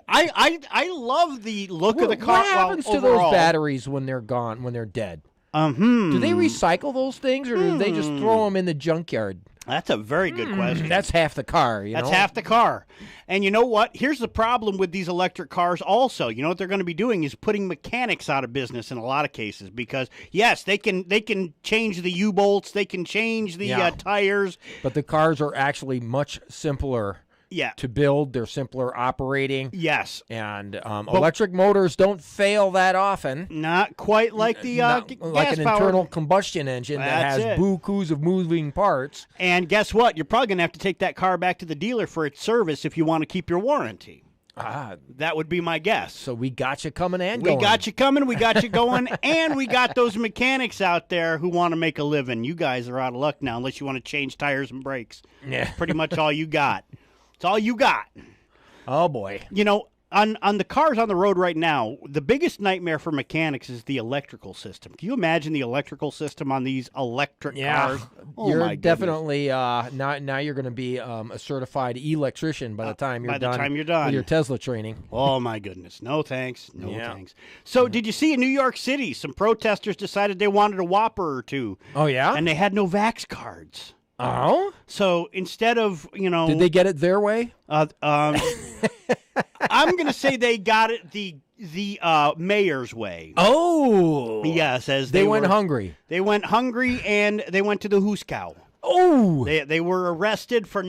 I love the look of the car. What happens to those batteries when they're gone, when they're dead? Do they recycle those things, or do they just throw them in the junkyard? That's a very good question. That's half the car, That's half the car. And you know what? Here's the problem with these electric cars also. You know what they're going to be doing is putting mechanics out of business in a lot of cases because, yes, they can change the U-bolts, they can change the tires. But the cars are actually much simpler to build. They're simpler operating. Yes. And electric motors don't fail that often. Not quite like the like an internal combustion engine that has bukus of moving parts. And guess what? You're probably going to have to take that car back to the dealer for its service if you want to keep your warranty. That would be my guess. So we got you coming and going. We got you coming, we got you going, and we got those mechanics out there who want to make a living. You guys are out of luck now unless you want to change tires and brakes. Yeah. That's pretty much all you got. It's all you got. Oh, boy. On the cars on the road right now, the biggest nightmare for mechanics is the electrical system. Can you imagine the electrical system on these electric cars? Oh, you're definitely now you're going to be a certified electrician by the time you're done with your Tesla training. Oh, my goodness. No thanks. No thanks. So did you see in New York City, some protesters decided they wanted a Whopper or two? Oh, yeah? And they had no Vax cards. Oh? So instead of, Did they get it their way? I'm going to say they got it the mayor's way. Oh. Yes, as they went hungry. They went hungry and they went to the Hooskow. Oh. They were arrested for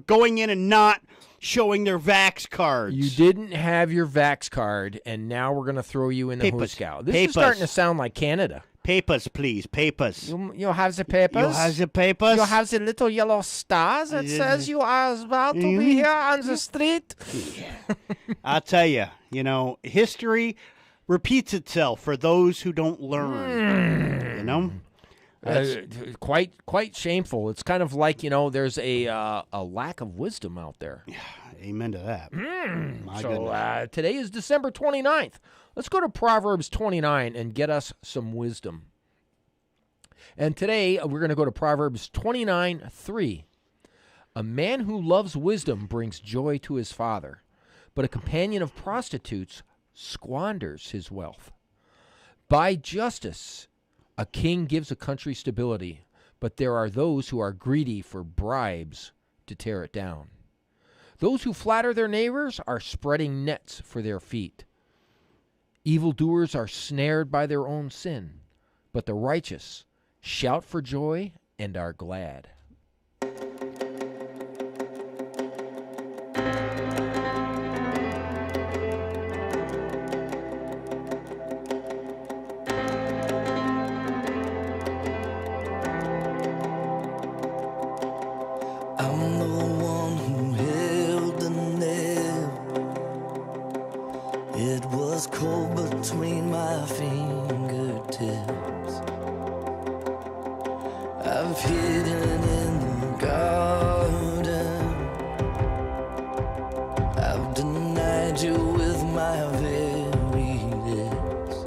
going in and not showing their Vax cards. You didn't have your Vax card, and now we're going to throw you in the Hooskow. This is starting to sound like Canada. Papers, please. Papers. You have the papers? You have the papers? You have the little yellow stars that says you are about to be here on the street? I'll tell you, history repeats itself for those who don't learn, Quite shameful. It's kind of like, there's a lack of wisdom out there. Yeah, amen to that. So today is December 29th. Let's go to Proverbs 29 and get us some wisdom. And today we're going to go to Proverbs 29:3. A man who loves wisdom brings joy to his father, but a companion of prostitutes squanders his wealth. By justice, a king gives a country stability, but there are those who are greedy for bribes to tear it down. Those who flatter their neighbors are spreading nets for their feet. Evildoers are snared by their own sin, but the righteous shout for joy and are glad. It was cold between my fingertips. I've hidden in the garden. I've denied you with my very lips.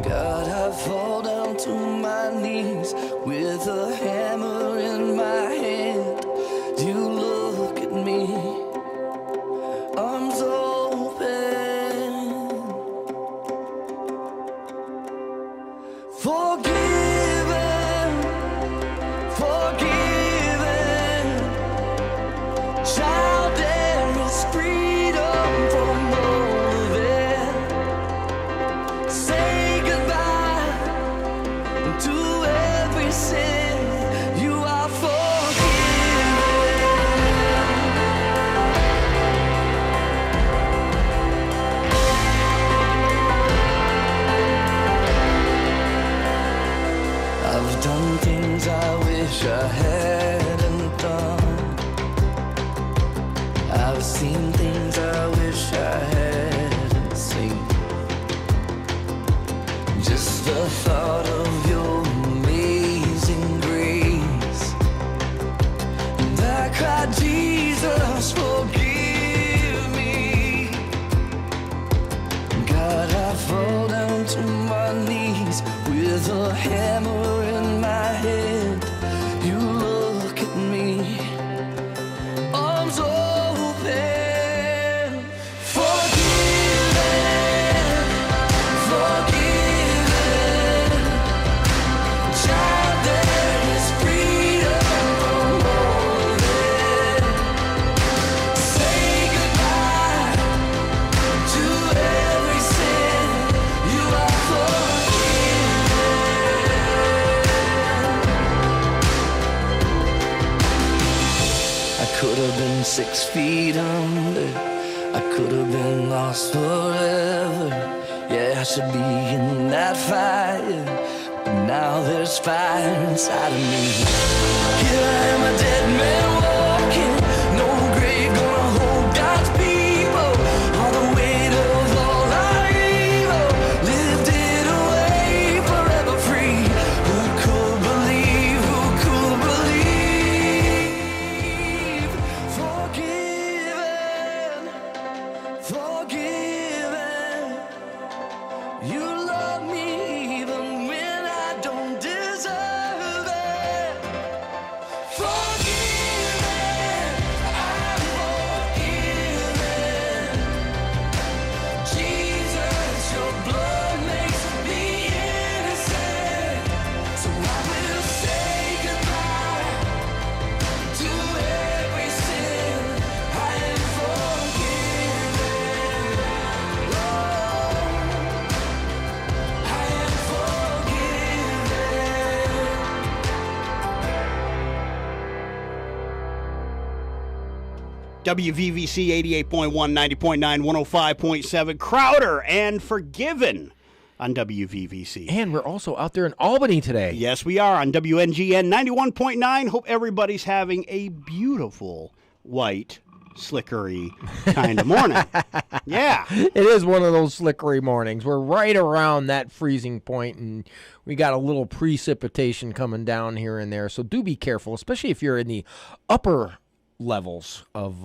God, I fall down to my knees with a hammer in my hand. You look at me, arms open. Forgiven, forgiven. Child, there is freedom from all of it. Say goodbye to every sin. You are I've done things I wish I hadn't done. I've seen things I wish I hadn't seen. Just the thought of your amazing grace. And I cried, Jesus, forgive me. God, I fall down to my knees with a hammer in my hand. You look at me, arms open. Forgiven, forgiven. Child, there is freedom from all of it. Say goodbye to every sin. You are I could have been 6 feet under. I could have been lost forever. Yeah, I should be in that fire, but now there's fire inside of me. Here I am, a dead man walking. No grave gonna hold God's people. All the weight of all our evil lifted away, forever free. Who could believe? Who could believe? Forgiven, forgiven. You love me even when I don't deserve it. Forgiven, I'm forgiven. Jesus, your blood makes me innocent. So I will say goodbye to every sin. I am forgiven. Oh, I am WVVC 88.1, 90.9, 105.7. Crowder and Forgiven on WVVC. And we're also out there in Albany today. Yes, we are on WNGN 91.9. Hope everybody's having a beautiful, white, slickery kind of morning. Yeah. It is one of those slickery mornings. We're right around that freezing point, and we got a little precipitation coming down here and there. So do be careful, especially if you're in the upper levels of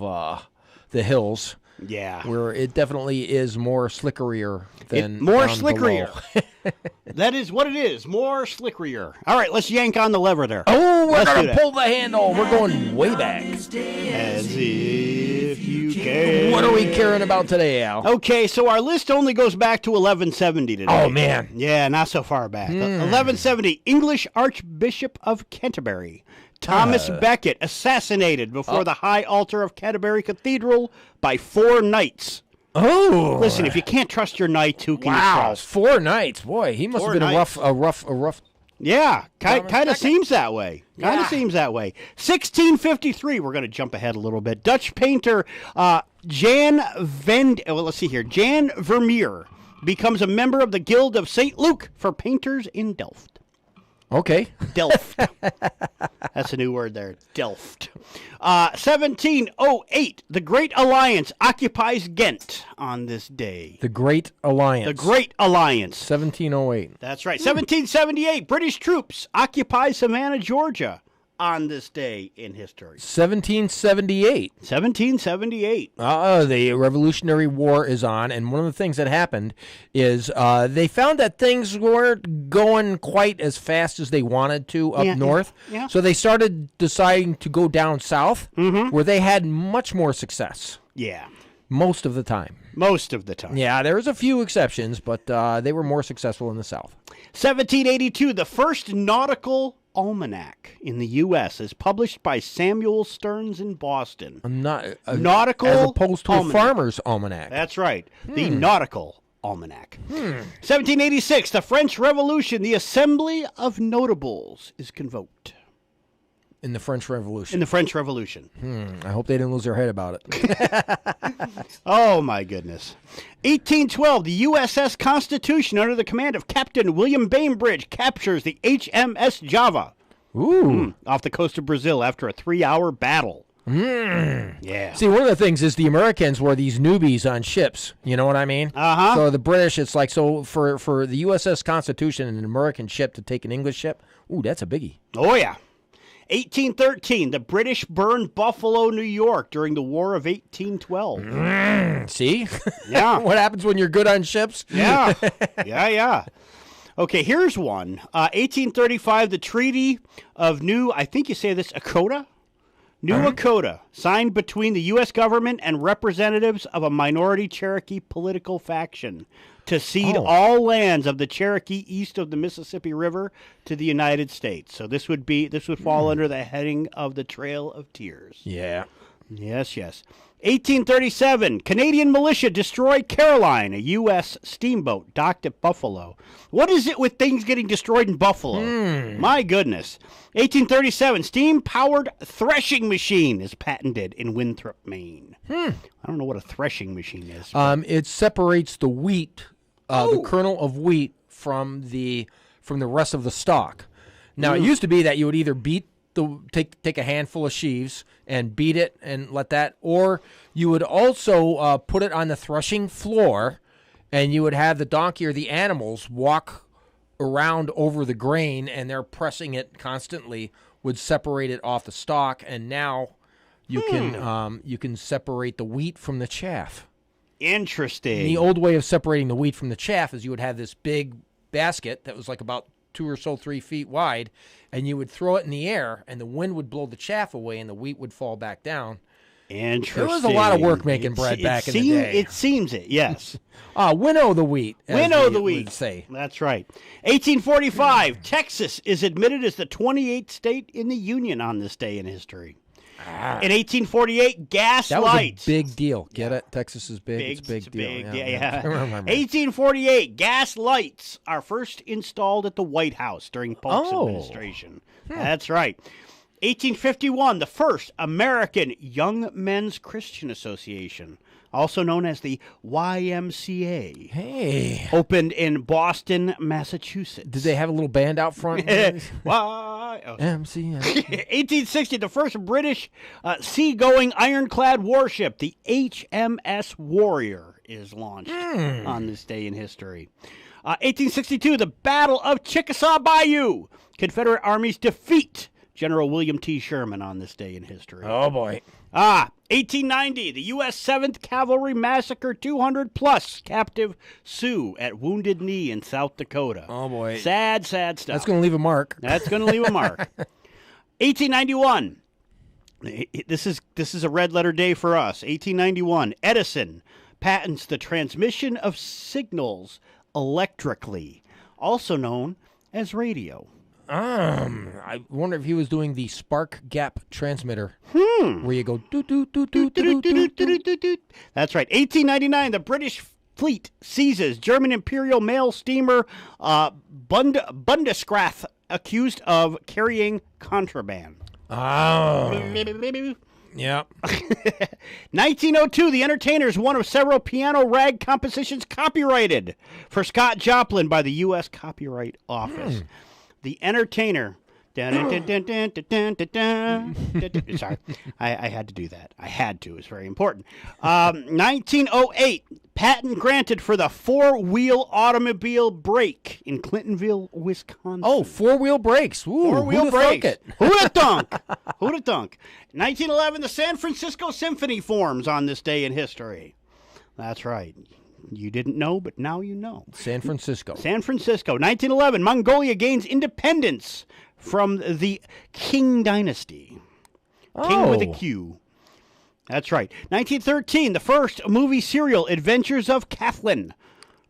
the hills. Yeah. Where it definitely is more slickerier than more down slickerier. below. That is what it is. More slickerier. All right, let's yank on the lever there. Oh, we're going to pull the handle. We're going way back. As if you care. What are we caring about today, Al? Okay, so our list only goes back to 1170 today. Oh, man. Yeah, not so far back. 1170, English Archbishop of Canterbury. Thomas Becket assassinated before the high altar of Canterbury Cathedral by 4 knights. Oh, listen! If you can't trust your knight, who can you trust? 4 knights, boy. He must have been a rough. Yeah, kind of seems that way. Kind of seems that way. 1653. We're going to jump ahead a little bit. Dutch painter Jan Vermeer becomes a member of the Guild of St. Luke for Painters in Delft. Okay. Delft. That's a new word there. Delft. 1708, the Great Alliance occupies Ghent on this day. The Great Alliance. The Great Alliance. 1708. That's right. 1778, British troops occupy Savannah, Georgia on this day in history. 1778. 1778. The Revolutionary War is on, and one of the things that happened is they found that things weren't going quite as fast as they wanted to up north. Yeah. So they started deciding to go down south, where they had much more success. Yeah. Most of the time. Most of the time. Yeah, there was a few exceptions, but they were more successful in the south. 1782, the first nautical almanac in the U.S. is published by Samuel Stearns in Boston. Nautical as opposed to almanac. a farmer's almanac. That's right. The nautical almanac. 1786, the French Revolution, the Assembly of Notables is convoked. In the French Revolution. In the French Revolution. I hope they didn't lose their head about it. Oh, my goodness. 1812, the USS Constitution, under the command of Captain William Bainbridge, captures the HMS Java. Off the coast of Brazil after a 3-hour battle. Yeah. See, one of the things is the Americans were these newbies on ships. You know what I mean? Uh-huh. So the British, it's like, so for the USS Constitution and an American ship to take an English ship, that's a biggie. Oh, yeah. 1813, the British burned Buffalo, New York during the War of 1812. See? Yeah. What happens when you're good on ships? Yeah. Yeah. Okay, here's one. 1835, the Treaty of Akota? Akota, signed between the U.S. government and representatives of a minority Cherokee political faction to cede all lands of the Cherokee east of the Mississippi River to the United States. So this would fall under the heading of the Trail of Tears. Yeah. Yes. 1837, Canadian militia destroy Caroline, a U.S. steamboat docked at Buffalo. What is it with things getting destroyed in Buffalo? My goodness. 1837, steam-powered threshing machine is patented in Winthrop, Maine. I don't know what a threshing machine is. It separates the wheat, the kernel of wheat, from the rest of the stalk. Now, it used to be that you would either take a handful of sheaves and beat it and let that, or you would also put it on the threshing floor, and you would have the donkey or the animals walk around over the grain, and they're pressing it constantly, would separate it off the stalk, and now you can separate the wheat from the chaff. Interesting. And the old way of separating the wheat from the chaff is you would have this big basket that was like about 2 or so 3 feet wide, and you would throw it in the air, and the wind would blow the chaff away, and the wheat would fall back down. Interesting. There was a lot of work making bread back in the day. It seems it, yes. Winnow the wheat. Winnow the wheat. Would say. That's right. 1845, Texas is admitted as the 28th state in the Union on this day in history. In 1848, gas that lights. That was a big deal. Get it? Texas is big. It's a big deal. Yeah. 1848, gas lights are first installed at the White House during Polk's administration. That's right. 1851, the first American Young Men's Christian Association, also known as the YMCA, opened in Boston, Massachusetts. Did they have a little band out front? YMCA. 1860, the first British seagoing ironclad warship, the HMS Warrior, is launched on this day in history. 1862, the Battle of Chickasaw Bayou. Confederate armies defeat General William T. Sherman on this day in history. Oh, boy. 1890, the U.S. 7th Cavalry massacred 200-plus captive Sioux at Wounded Knee in South Dakota. Oh, boy. Sad stuff. That's going to leave a mark. 1891. This is a red-letter day for us. 1891, Edison patents the transmission of signals electrically, also known as radio. I wonder if he was doing the spark gap transmitter, where you go do do do do do do do do. That's right. 1899, the British fleet seizes German Imperial mail steamer Bundesgrath, accused of carrying contraband. Yeah. 1902, The Entertainers, one of several piano rag compositions copyrighted for Scott Joplin by the U.S. Copyright Office. The Entertainer. Dun, dun, dun, dun, dun, dun, dun, dun, dun. Sorry, I had to do that. I had to. It's very important. 1908, patent granted for the four-wheel automobile brake in Clintonville, Wisconsin. Oh, four-wheel brakes. Ooh, Four-wheel brakes. Who'da Who'da thunk? Who'da thunk? 1911, the San Francisco Symphony forms on this day in history. That's right. You didn't know, but now you know. San Francisco. San Francisco. 1911, Mongolia gains independence from the Qing dynasty. King with a Q. That's right. 1913, the first movie serial, Adventures of Kathleen,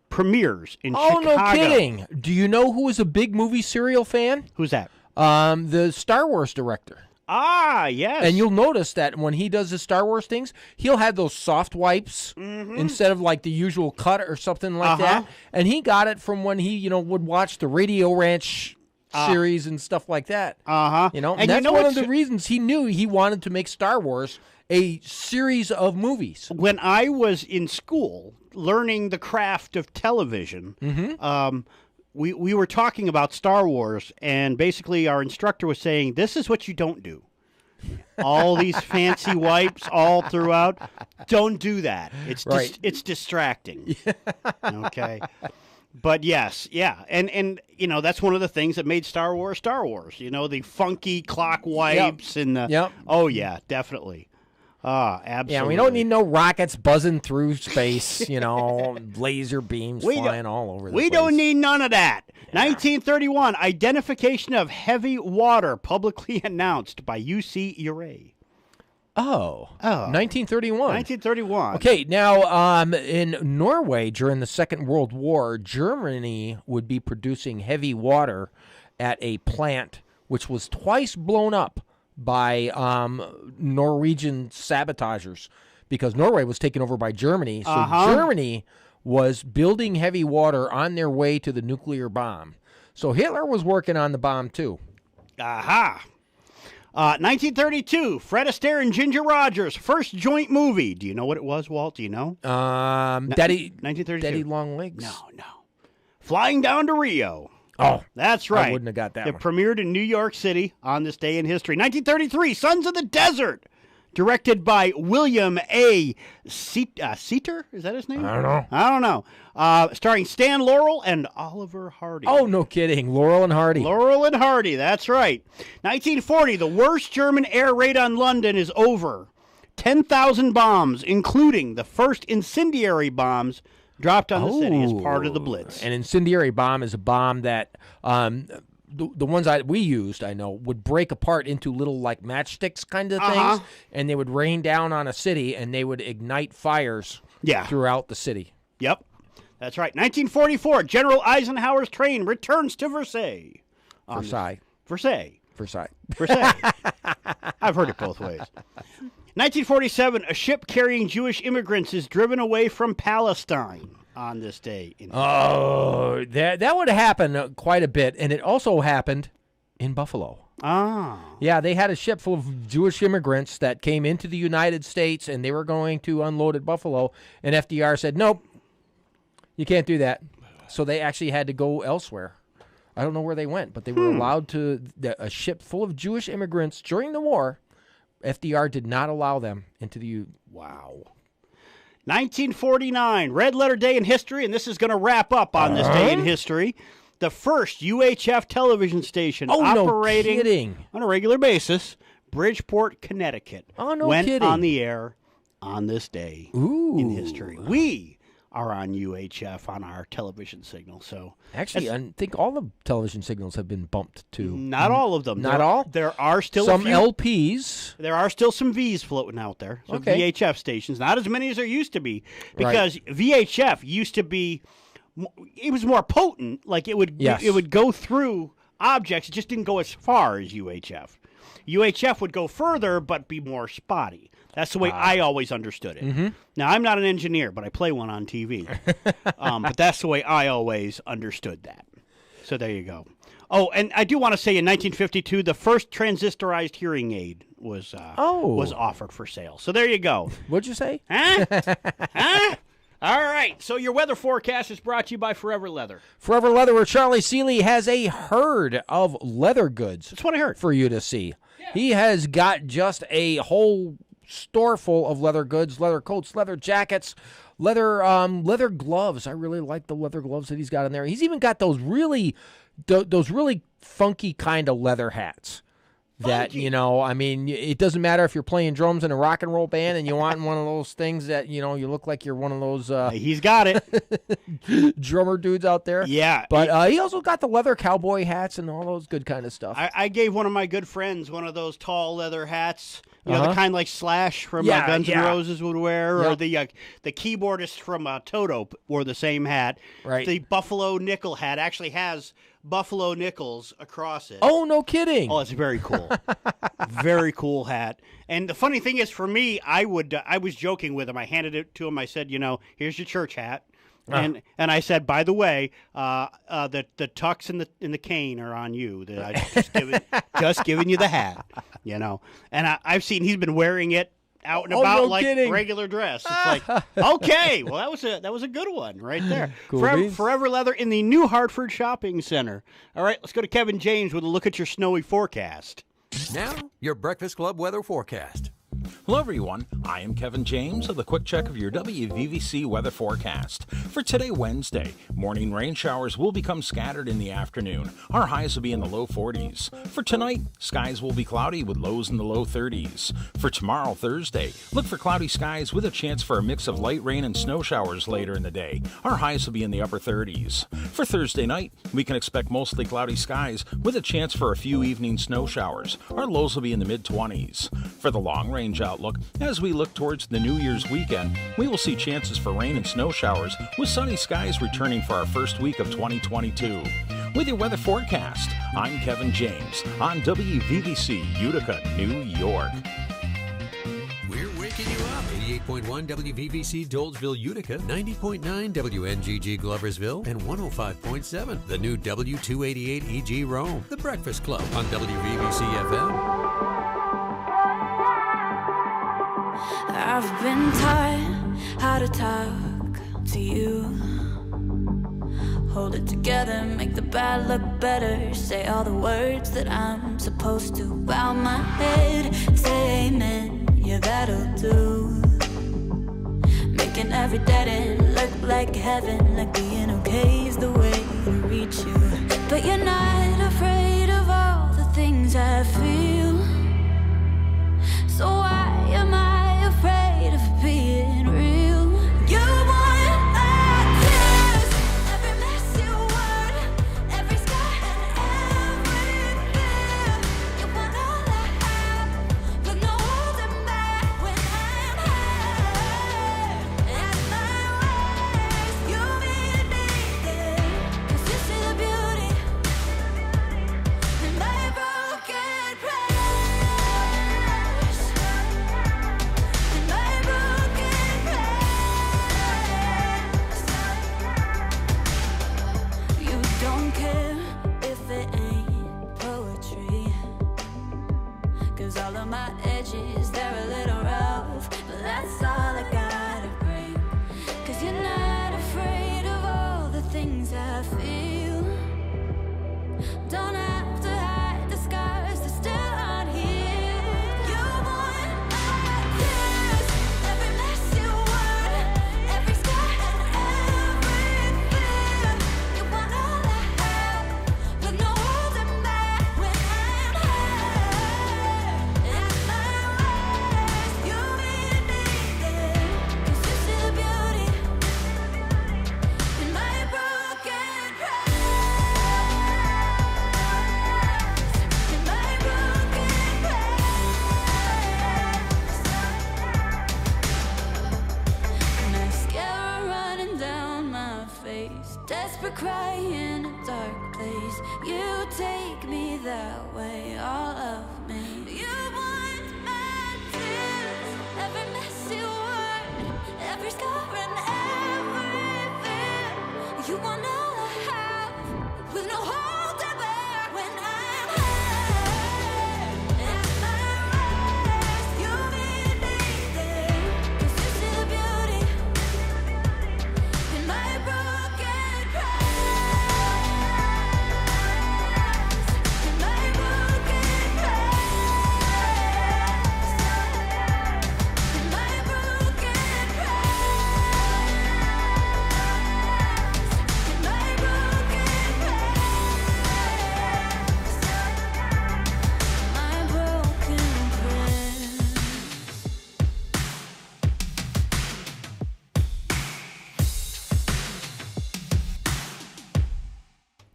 premieres in Chicago. Oh, no kidding. Do you know who was a big movie serial fan? Who's that? The Star Wars director. Ah, yes. And you'll notice that when he does his Star Wars things, he'll have those soft wipes instead of like the usual cut or something like that. And he got it from when he, would watch the Radio Ranch series and stuff like that. And that's one of the reasons he knew he wanted to make Star Wars a series of movies. When I was in school learning the craft of television, we were talking about Star Wars, and basically our instructor was saying, this is what you don't do. All these fancy wipes all throughout. Don't do that. It's it's distracting. Okay. But yes, yeah. And that's one of the things that made Star Wars. The funky clock wipes and the oh yeah, definitely. Absolutely. Yeah, we don't need no rockets buzzing through space, laser beams flying all over the place. We don't need none of that. Yeah. 1931, identification of heavy water publicly announced by UC Uray. Oh. 1931. 1931. Okay, now in Norway during the Second World War, Germany would be producing heavy water at a plant which was twice blown up by Norwegian sabotagers because Norway was taken over by Germany. So Germany was building heavy water on their way to the nuclear bomb. So Hitler was working on the bomb too. 1932, Fred Astaire and Ginger Rogers, first joint movie. Do you know what it was, Walt? Do you know? Daddy 1932. Daddy Long Legs. No. Flying Down to Rio. Oh, that's right. I wouldn't have got that It one. premiered in New York City on this day in history. 1933, Sons of the Desert, directed by William A. Seater? Is that his name? I don't know. Starring Stan Laurel and Oliver Hardy. Oh, no kidding. Laurel and Hardy. Laurel and Hardy, that's right. 1940, the worst German air raid on London is over. 10,000 bombs, including the first incendiary bombs, dropped on the city as part of the Blitz. An incendiary bomb is a bomb that the ones we used, I know, would break apart into little like matchsticks kind of things, and they would rain down on a city, and they would ignite fires throughout the city. Yep, that's right. 1944, General Eisenhower's train returns to Versailles. Versailles. I've heard it both ways. 1947, a ship carrying Jewish immigrants is driven away from Palestine on this day. That would happen quite a bit, and it also happened in Buffalo. Yeah, they had a ship full of Jewish immigrants that came into the United States, and they were going to unload at Buffalo, and FDR said, nope, you can't do that. So they actually had to go elsewhere. I don't know where they went, but they were allowed to, a ship full of Jewish immigrants during the war. FDR did not allow them into the Wow. 1949, Red Letter Day in history, and this is going to wrap up on this day in history. The first UHF television station operating on a regular basis, Bridgeport, Connecticut, went on the air on this day in history. We are on UHF on our television signal. So actually, I think all the television signals have been bumped to. Not all of them. Not all? There are still some a few, LPs. There are still some Vs floating out there. So VHF stations. Not as many as there used to be. Because VHF used to be, it was more potent. Like it would go through objects. It just didn't go as far as UHF. UHF would go further but be more spotty. That's the way I always understood it. Now, I'm not an engineer, but I play one on TV. But that's the way I always understood that. So there you go. Oh, and I do want to say in 1952, the first transistorized hearing aid was offered for sale. So there you go. What'd you say? Huh? All right, so your weather forecast is brought to you by Forever Leather. Forever Leather, where Charlie Seeley has a herd of leather goods. That's what I heard. For you to see. Yeah. He has got just a whole store full of leather goods, leather coats, leather jackets, leather gloves. I really like the leather gloves that he's got in there. He's even got those really funky kind of leather hats. That, you know, I mean, it doesn't matter if you're playing drums in a rock and roll band and you want one of those things that, you know, you look like you're one of those... he's got it. drummer dudes out there. Yeah. But he also got the leather cowboy hats and all those good kind of stuff. I gave one of my good friends one of those tall leather hats. You know, the kind like Slash from Guns N' Roses would wear, or the keyboardist from Toto wore the same hat. Right. The Buffalo Nickel hat actually has buffalo nickels across it. Oh, no kidding. Oh, it's very cool. Very cool hat. And the funny thing is, for me, I was joking with him. I handed it to him. I said, you know, here's your church hat. And I said, by the way, the tux and the cane are on you. I just giving you the hat, you know. And I've seen he's been wearing it out and about like regular dress. It's like, okay, well that was a good one right there. Cool. Forever Leather in the New Hartford Shopping Center. All right, let's go to Kevin James with a look at your snowy forecast. Now, your Breakfast Club weather forecast. Hello, everyone. I am Kevin James with a quick check of your WVVC weather forecast. For today, Wednesday, morning rain showers will become scattered in the afternoon. Our highs will be in the low 40s. For tonight, skies will be cloudy with lows in the low 30s. For tomorrow, Thursday, look for cloudy skies with a chance for a mix of light rain and snow showers later in the day. Our highs will be in the upper 30s. For Thursday night, we can expect mostly cloudy skies with a chance for a few evening snow showers. Our lows will be in the mid-20s. For the long range outlook, as we look towards the New Year's weekend, we will see chances for rain and snow showers with sunny skies returning for our first week of 2022. With your weather forecast, I'm Kevin James on WVVC Utica, New York. We're waking you up. 88.1 WVVC Dolesville, Utica, 90.9 WNGG Gloversville, and 105.7 the new W288 EG Rome. The Breakfast Club on WVVC FM. I've been taught how to talk to you. Hold it together, make the bad look better. Say all the words that I'm supposed to. Bow my head, say amen, yeah that'll do. Making every dead end look like heaven. Like being okay is the way to reach you. But you're not afraid of all the things I feel. So why am I afraid of being real? You want my tears, every messy word, every scar and every fear. You want all I have, but no holding back when I'm hurt. At my worst, you meet me there, 'cause you see the beauty in my broken prayers. All of my edges, they're a little rough, but that's all I gotta bring. 'Cause you're not afraid of all the things I feel. Don't have to hide the scars that still aren't here. You want my tears, every messy word, every scar and every fear. You want all I have, but no holding back when I'm hurt. At my worst, you meet me there, 'cause you see the beauty in my broken prayers. In my broken prayers. Mascara running down my face, desperate cry in a dark place. You take me that way, all of me. You want my tears, every messy word, every scar and every fear. You want all I have, with no holding back when I'm hurt. At my worst, you meet me there, 'cause you see the beauty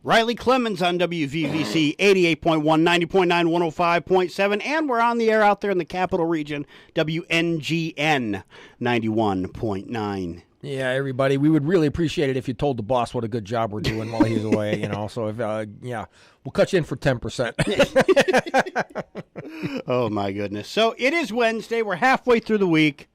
Riley Clemens on WVVC 88.1, 90.9, 105.7, and we're on the air out there in the capital region, WNGN 91.9. Yeah, everybody, we would really appreciate it if you told the boss what a good job we're doing while he's away, you know. So, if we'll cut you in for 10%. Oh, my goodness. So, it is Wednesday. We're halfway through the week.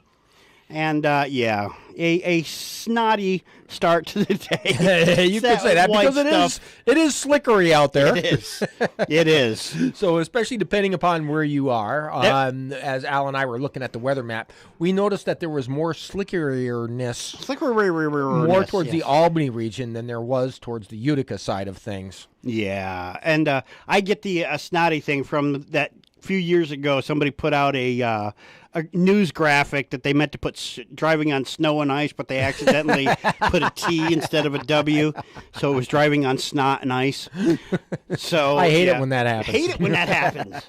And, a snotty start to the day. You could say that because it is slickery out there. It is. It is. So especially depending upon where you are, as Al and I were looking at the weather map, we noticed that there was more slickeriness more towards the Albany region than there was towards the Utica side of things. Yeah, and I get the snotty thing from that few years ago. Somebody put out a news graphic that they meant to put driving on snow and ice, but they accidentally put a T instead of a W, so it was driving on snot and ice. So I hate it when that happens. I hate it when that happens.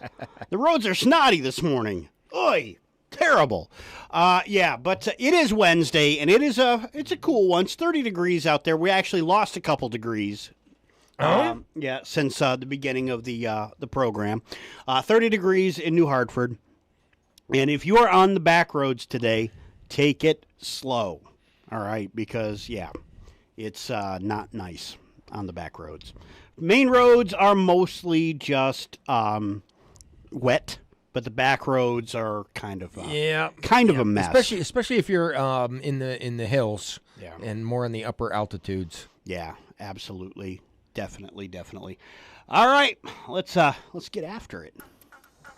The roads are snotty this morning. Oy, terrible. But it is Wednesday, and it's a cool one. It's 30 degrees out there. We actually lost a couple degrees. Since the beginning of the program. 30 degrees in New Hartford. And if you are on the back roads today, take it slow. All right, because, it's not nice on the back roads. Main roads are mostly just wet, but the back roads are kind of a mess. Especially if you're in the hills and more in the upper altitudes. Yeah, absolutely. Definitely. All right, let's get after it.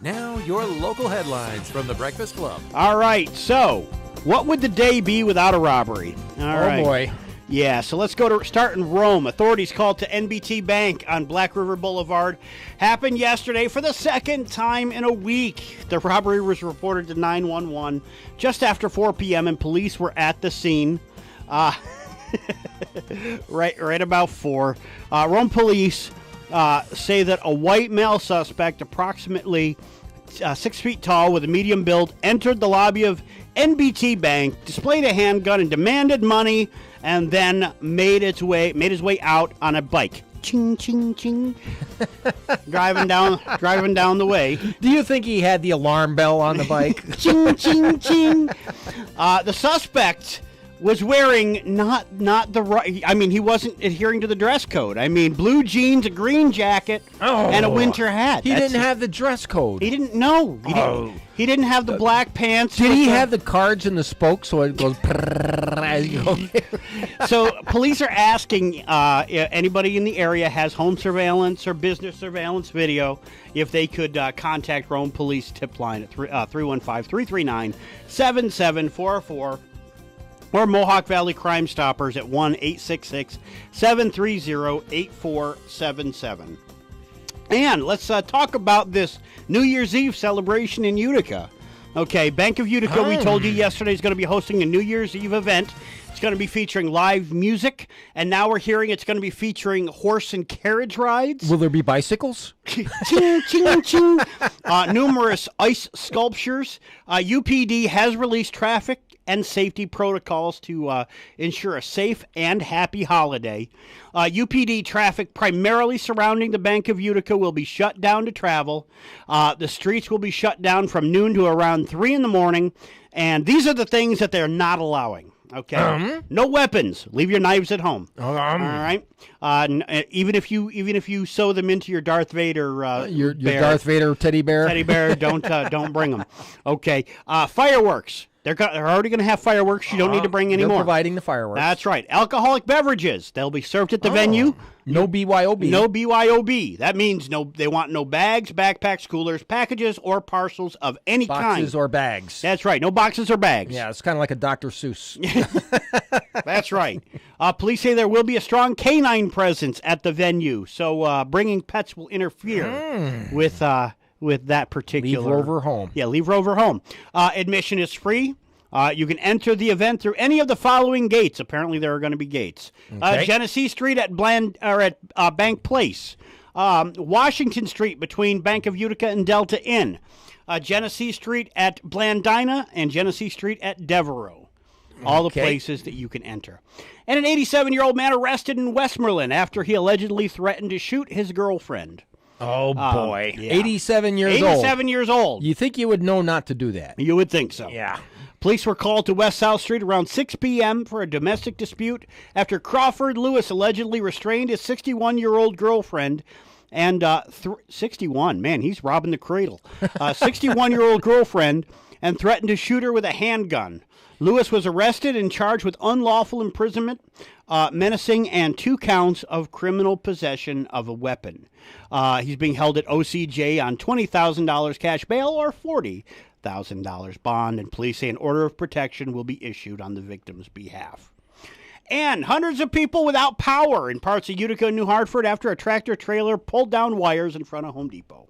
Now, your local headlines from the Breakfast Club. All right, so what would the day be without a robbery? All right. Boy. Yeah, so let's start in Rome. Authorities called to NBT Bank on Black River Boulevard. Happened yesterday for the second time in a week. The robbery was reported to 911 just after 4 p.m. and police were at the scene. Right about 4. Rome police say that a white male suspect, approximately 6 feet tall with a medium build, entered the lobby of NBT Bank, displayed a handgun, and demanded money, and then made his way out on a bike. Ching, ching, ching. driving down the way. Do you think he had the alarm bell on the bike? Ching, ching, ching. The suspect was wearing not the right. I mean, he wasn't adhering to the dress code. I mean, blue jeans, a green jacket, and a winter hat. He didn't have the dress code. He didn't know. He didn't have the black pants. Did he have the cards and the spokes so it goes? So police are asking anybody in the area has home surveillance or business surveillance video if they could contact Rome Police tip line at 315-339-7744. Or Mohawk Valley Crime Stoppers at 1-866-730-8477. And let's talk about this New Year's Eve celebration in Utica. Okay, Bank of Utica, we told you yesterday, is going to be hosting a New Year's Eve event. It's going to be featuring live music, and now we're hearing it's going to be featuring horse and carriage rides. Will there be bicycles? Ching, ching, ching. Numerous ice sculptures. UPD has released traffic and safety protocols to ensure a safe and happy holiday. UPD traffic primarily surrounding the Bank of Utica will be shut down to travel. The streets will be shut down from noon to around 3 in the morning, and these are the things that they're not allowing. Okay, no weapons. Leave your knives at home. All right. Even if you sew them into your Darth Vader, your Darth Vader teddy bear. Don't bring them. Okay. Fireworks. They're already going to have fireworks. You don't need to bring any more. They're providing the fireworks. That's right. Alcoholic beverages. They'll be served at the venue. No BYOB. No BYOB. That means they want no bags, backpacks, coolers, packages, or parcels of any kind. Boxes or bags. That's right. No boxes or bags. Yeah, it's kind of like a Dr. Seuss. That's right. Police say there will be a strong canine presence at the venue, so bringing pets will interfere with that particular... Leave Rover home. Yeah, leave Rover home. Admission is free. You can enter the event through any of the following gates. Apparently, there are going to be gates. Okay. Genesee Street at Bank Place. Washington Street between Bank of Utica and Delta Inn. Genesee Street at Blandina and Genesee Street at Devereaux. all the places that you can enter. And an 87-year-old man arrested in Westmoreland after he allegedly threatened to shoot his girlfriend. Oh, boy. Yeah. 87 years old. 87 years old. You think you would know not to do that? You would think so. Yeah. Police were called to West South Street around 6 p.m. for a domestic dispute after Crawford Lewis allegedly restrained his 61-year-old girlfriend and 61. Man, he's robbing the cradle. 61-year-old girlfriend and threatened to shoot her with a handgun. Lewis was arrested and charged with unlawful imprisonment, menacing, and 2 counts of criminal possession of a weapon. He's being held at OCJ on $20,000 cash bail or $40,000 bond, and police say an order of protection will be issued on the victim's behalf. And hundreds of people without power in parts of Utica and New Hartford after a tractor trailer pulled down wires in front of Home Depot.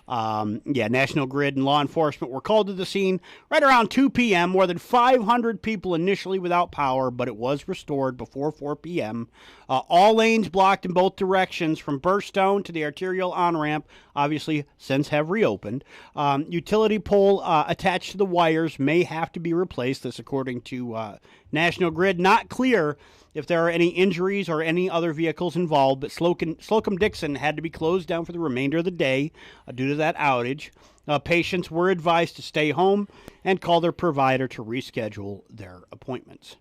National Grid and law enforcement were called to the scene right around 2 p.m. More than 500 people initially without power, but it was restored before 4 p.m. All lanes blocked in both directions from Burstone to the arterial on-ramp, obviously since have reopened. Utility pole attached to the wires may have to be replaced, this according to National Grid. Not clear if there are any injuries or any other vehicles involved, but Slocum-Dixon had to be closed down for the remainder of the day due to that outage. Patients were advised to stay home and call their provider to reschedule their appointments.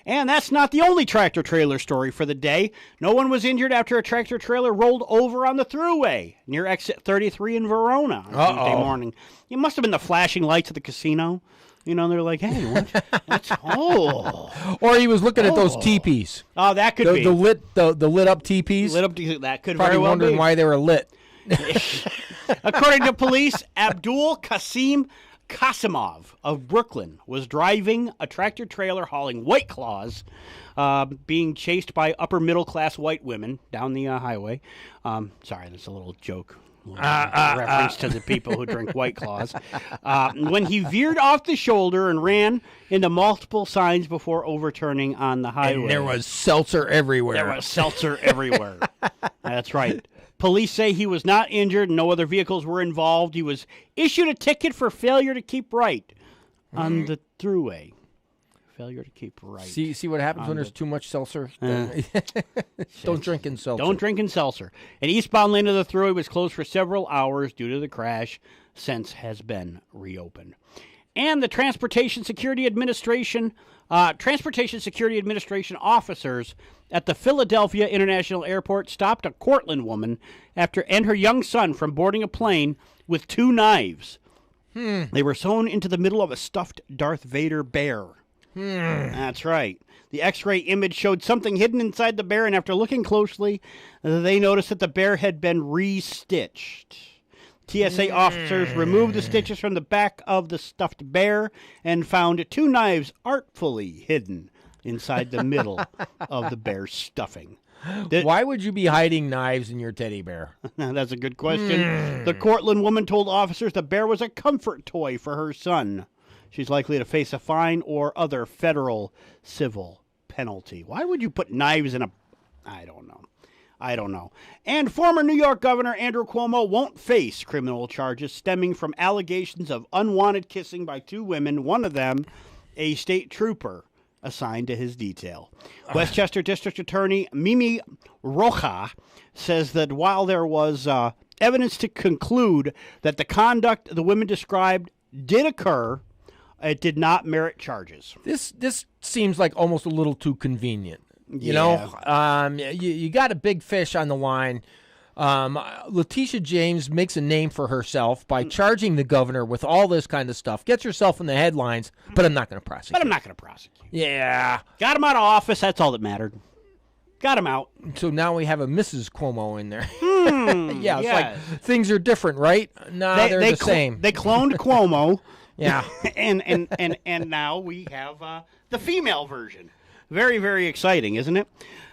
And that's not the only tractor-trailer story for the day. No one was injured after a tractor-trailer rolled over on the thruway near exit 33 in Verona on Tuesday morning. It must have been the flashing lights of the casino. You know, they're like, hey, what's Or he was looking at those teepees. Oh, that could be. The lit up teepees. Lit up, that could Probably very well wondering be. why they were lit. According to police, Abdul Qasim Qasimov of Brooklyn was driving a tractor trailer hauling White Claws, being chased by upper middle class white women down the highway. Sorry, that's a little joke. Reference to the people who drink White Claws. When he veered off the shoulder and ran into multiple signs before overturning on the highway. And there was seltzer everywhere. There was seltzer everywhere. That's right. Police say he was not injured and no other vehicles were involved. He was issued a ticket for failure to keep right on the thruway. Failure to keep right. See what happens when there's too much seltzer? Don't drink in seltzer. Don't drink in seltzer. An eastbound lane of the thruway was closed for several hours due to the crash. Since has been reopened. And the Transportation Security Administration officers at the Philadelphia International Airport stopped a Cortland woman and her young son from boarding a plane with 2 knives. They were sewn into the middle of a stuffed Darth Vader bear. That's right. The X-ray image showed something hidden inside the bear, and after looking closely, they noticed that the bear had been re-stitched. TSA officers removed the stitches from the back of the stuffed bear and found 2 knives artfully hidden inside the middle of the bear's stuffing. Why would you be hiding knives in your teddy bear? That's a good question. The Cortland woman told officers the bear was a comfort toy for her son. She's likely to face a fine or other federal civil penalty. Why would you put knives in a... I don't know. And former New York Governor Andrew Cuomo won't face criminal charges stemming from allegations of unwanted kissing by 2 women, one of them a state trooper assigned to his detail. Westchester District Attorney Mimi Rocha says that while there was evidence to conclude that the conduct the women described did occur, it did not merit charges. This seems like almost a little too convenient. You know, you got a big fish on the line. Letitia James makes a name for herself by charging the governor with all this kind of stuff. Gets herself in the headlines, but I'm not going to prosecute. Yeah. Got him out of office. That's all that mattered. Got him out. So now we have a Mrs. Cuomo in there. It's like things are different, right? No, they're the same. They cloned Cuomo. Yeah. and now we have the female version. Very, very exciting, isn't it?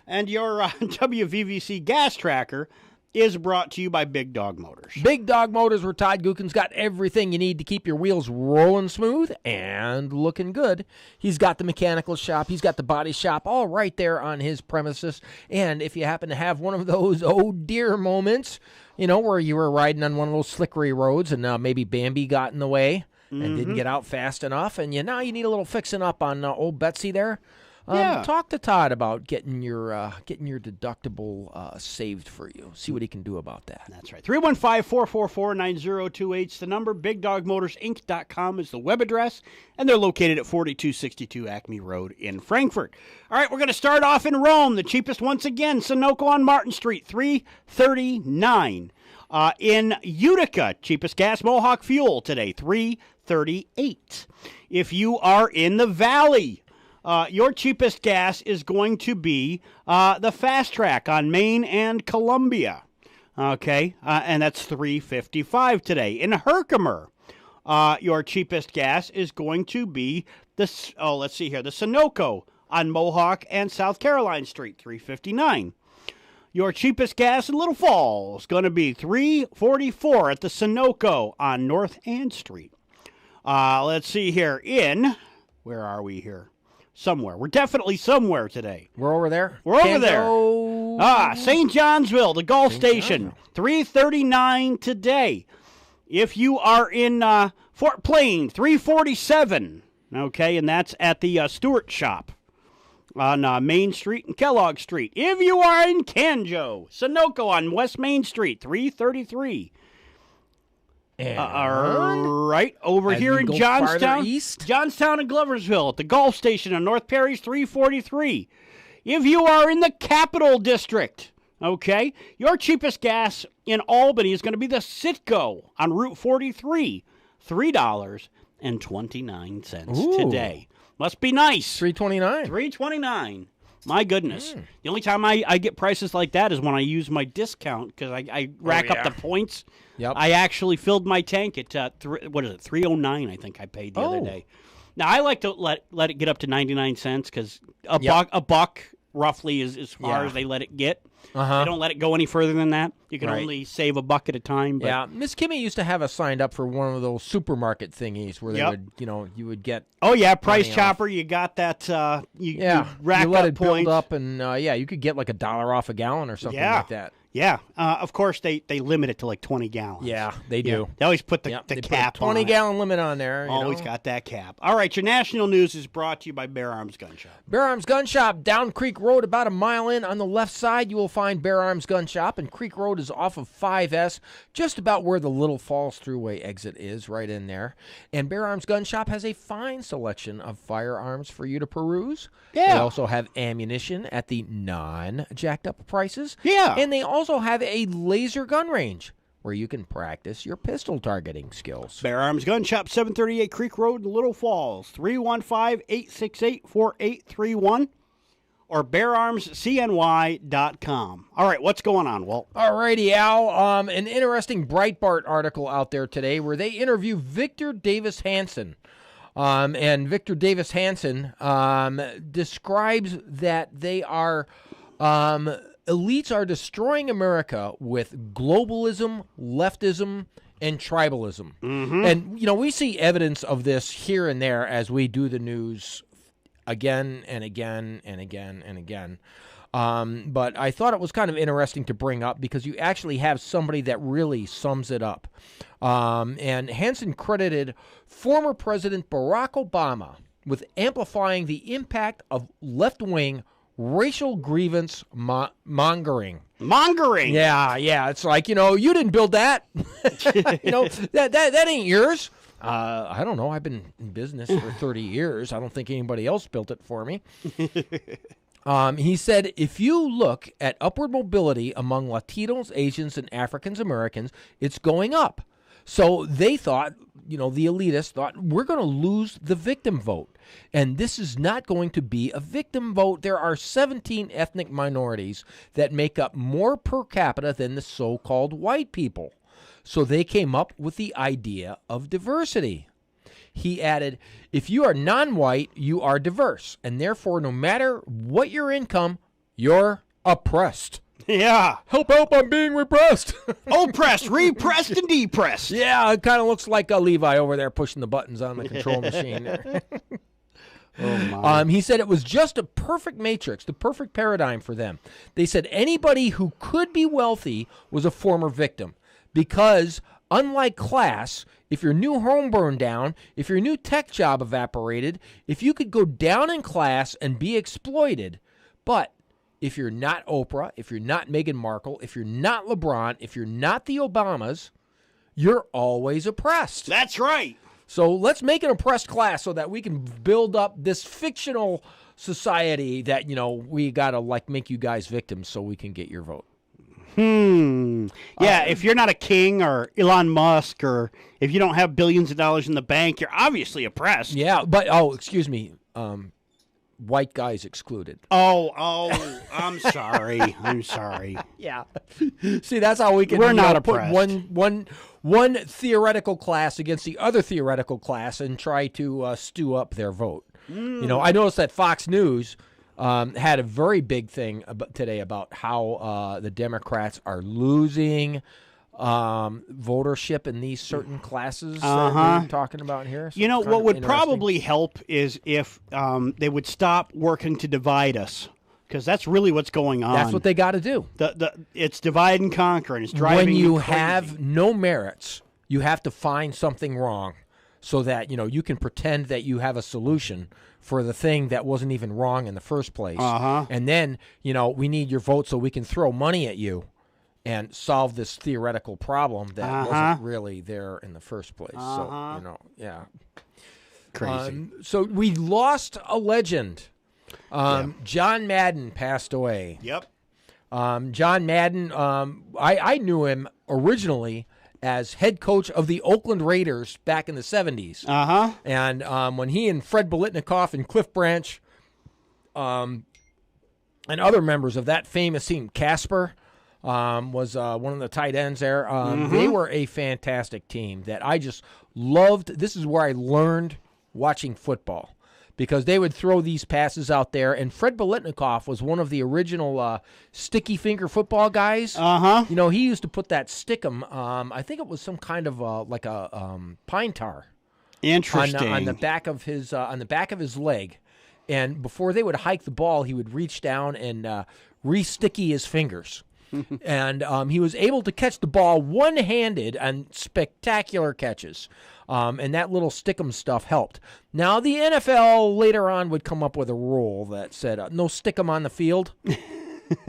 And your WVVC gas tracker is brought to you by Big Dog Motors. Big Dog Motors, where Todd Gookin's got everything you need to keep your wheels rolling smooth and looking good. He's got the mechanical shop. He's got the body shop all right there on his premises. And if you happen to have one of those oh dear moments, you know, where you were riding on one of those slickery roads and maybe Bambi got in the way, and didn't get out fast enough, and now you need a little fixing up on old Betsy there. Talk to Todd about getting your deductible saved for you. See what he can do about that. That's right. 315-444-9028 is the number. BigDogMotorsInc.com is the web address, and they're located at 4262 Acme Road in Frankfort. All right, we're going to start off in Rome. The cheapest once again, Sunoco on Martin Street, $3.39. In Utica, cheapest gas, Mohawk Fuel today, $3.38. If you are in the Valley, your cheapest gas is going to be the Fast Track on Main and Columbia. Okay, and that's $3.55 today. In Herkimer, your cheapest gas is going to be the Sunoco on Mohawk and South Caroline Street, $3.59. Your cheapest gas in Little Falls is going to be $3.44 at the Sunoco on North Ann Street. Let's see here. Where are we here? Somewhere. We're definitely somewhere today. We're over there? We're over there. St. Johnsville, the Gulf Station, $3.39 today. If you are in Fort Plain, $3.47. Okay, and that's at the Stewart Shop on Main Street and Kellogg Street. If you are in Canjo, Sunoco on West Main Street, $3.33. Right over here in Johnstown, Johnstown and Gloversville at the Gulf Station on North Perry's, $3.43. If you are in the Capital District, okay, your cheapest gas in Albany is going to be the Citgo on Route 43, $3.29 today. Must be nice. $3.29. $3.29. My goodness. The only time I get prices like that is when I use my discount because I rack up the points. Yep. I actually filled my tank at, $3.09 I think I paid the other day. Now, I like to let it get up to 99 cents because a buck roughly is as far as they let it get. They don't let it go any further than that. You can only save a buck at a time. But yeah, Miss Kimmy used to have us signed up for one of those supermarket thingies where they would, you would get. Oh yeah, Price Chopper. You got that. You rack let up it points. build up, and you could get like $1 off a gallon or something like that. Yeah, of course they limit it to like 20 gallons. Yeah, they do. They always put the cap on it. 20-gallon limit on there. Always got that cap. All right, your national news is brought to you by Bear Arms Gun Shop. Bear Arms Gun Shop, Down Creek Road, about a mile in. On the left side, you will find Bear Arms Gun Shop, and Creek Road is off of 5S, just about where the Little Falls Thruway exit is, right in there. And Bear Arms Gun Shop has a fine selection of firearms for you to peruse. Yeah. They also have ammunition at the non-jacked-up prices. Yeah. And they also have a laser gun range where you can practice your pistol targeting skills. Bear Arms Gun Shop, 738 Creek Road in Little Falls, 315-868-4831, or beararmscny.com. All right, what's going on, Walt? All righty, Al. An interesting Breitbart article out there today where they interview Victor Davis Hanson. And Victor Davis Hanson describes that they are... elites are destroying America with globalism, leftism, and tribalism. And, we see evidence of this here and there as we do the news again and again and again and again. But I thought it was kind of interesting to bring up because you actually have somebody that really sums it up. And Hansen credited former President Barack Obama with amplifying the impact of left-wing racial grievance mongering. Mongering? Yeah. It's like, you didn't build that. That ain't yours. I don't know. I've been in business for 30 years. I don't think anybody else built it for me. He said, if you look at upward mobility among Latinos, Asians, and African Americans, it's going up. So they thought, the elitists thought, we're going to lose the victim vote. And this is not going to be a victim vote. There are 17 ethnic minorities that make up more per capita than the so-called white people. So they came up with the idea of diversity. He added, if you are non-white, you are diverse. And therefore, no matter what your income, you're oppressed. Yeah. Help, I'm being repressed. Oppressed, repressed, and depressed. Yeah, it kind of looks like Levi over there pushing the buttons on the control machine. Oh my. He said it was just a perfect matrix, the perfect paradigm for them. They said anybody who could be wealthy was a former victim because, unlike class, if your new home burned down, if your new tech job evaporated, if you could go down in class and be exploited. But if you're not Oprah, if you're not Meghan Markle, if you're not LeBron, if you're not the Obamas, you're always oppressed. That's right. So let's make an oppressed class so that we can build up this fictional society that, we got to make you guys victims so we can get your vote. Yeah, if you're not a king or Elon Musk, or if you don't have billions of dollars in the bank, you're obviously oppressed. Yeah, but, excuse me, white guys excluded. Oh, I'm sorry. I'm sorry. Yeah. See, that's how we can We're not put oppressed. one theoretical class against the other theoretical class and try to stew up their vote. I noticed that Fox News had a very big thing today about how the Democrats are losing votership in these certain classes that we're talking about here. So What would probably help is if they would stop working to divide us, because that's really what's going on. That's what they got to do. It's divide and conquer, and it's driving when you crazy. have no merits, you have to find something wrong so that you can pretend that you have a solution for the thing that wasn't even wrong in the first place. And then we need your vote so we can throw money at you and solve this theoretical problem that wasn't really there in the first place. So yeah, crazy. So we lost a legend. John Madden passed away. Yep. John Madden, I knew him originally as head coach of the Oakland Raiders back in the 70s. And when he and Fred Biletnikoff and Cliff Branch and other members of that famous team, Casper was one of the tight ends there. They were a fantastic team that I just loved. This is where I learned watching football, because they would throw these passes out there, and Fred Biletnikoff was one of the original sticky finger football guys. He used to put that stickum. I think it was some kind of like a pine tar. Interesting. On the back of his leg, and before they would hike the ball, he would reach down and re-sticky his fingers. And he was able to catch the ball one-handed and spectacular catches. And that little stickum stuff helped. Now, the NFL later on would come up with a rule that said no stickum on the field,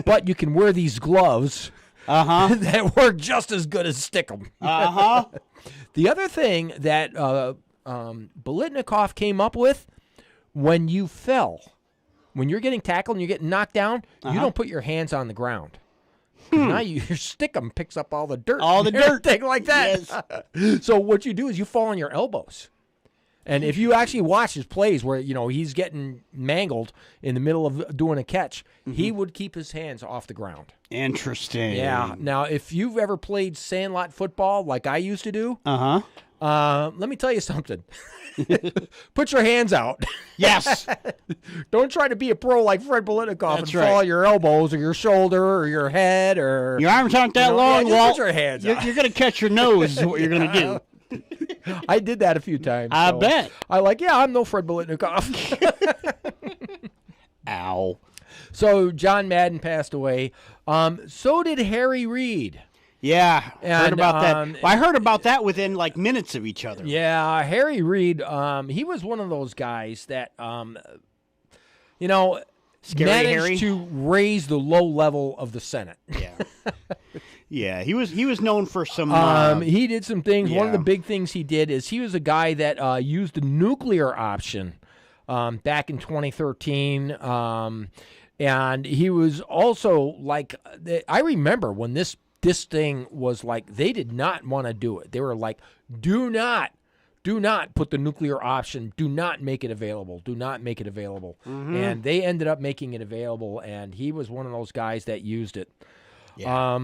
but you can wear these gloves that work just as good as stickum. The other thing that Biletnikoff came up with, when you fell, when you're getting tackled and you're getting knocked down, you don't put your hands on the ground. Now your stickum picks up all the dirt. Thing like that. Yes. So what you do is you fall on your elbows. And if you actually watch his plays where, he's getting mangled in the middle of doing a catch, he would keep his hands off the ground. Interesting. Yeah. Now, if you've ever played sandlot football like I used to do, let me tell you something. Put your hands out. Yes. Don't try to be a pro like Fred Biletnikoff and fall on your elbows or your shoulder or your head or your arms aren't that long. Just put your hands out. You're going to catch your nose is what you're going to do. I did that a few times. I bet. I'm no Fred Biletnikoff. Ow. So John Madden passed away. So did Harry Reid. Yeah, heard about that. I heard about that within minutes of each other. Yeah, Harry Reid, he was one of those guys that, managed to raise the low level of the Senate. Yeah. Yeah, he was known for some. He did some things. Yeah. One of the big things he did is he was a guy that used the nuclear option back in 2013. And he was also I remember when this thing was they did not want to do it. They were like, do not put the nuclear option. Do not make it available. Do not make it available. And they ended up making it available, and he was one of those guys that used it. Yeah.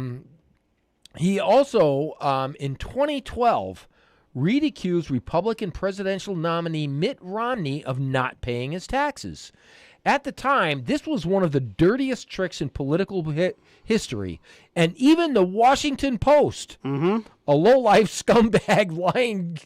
He also, in 2012, Reid accused Republican presidential nominee Mitt Romney of not paying his taxes. At the time, this was one of the dirtiest tricks in political history, and even the Washington Post, a low-life scumbag lying.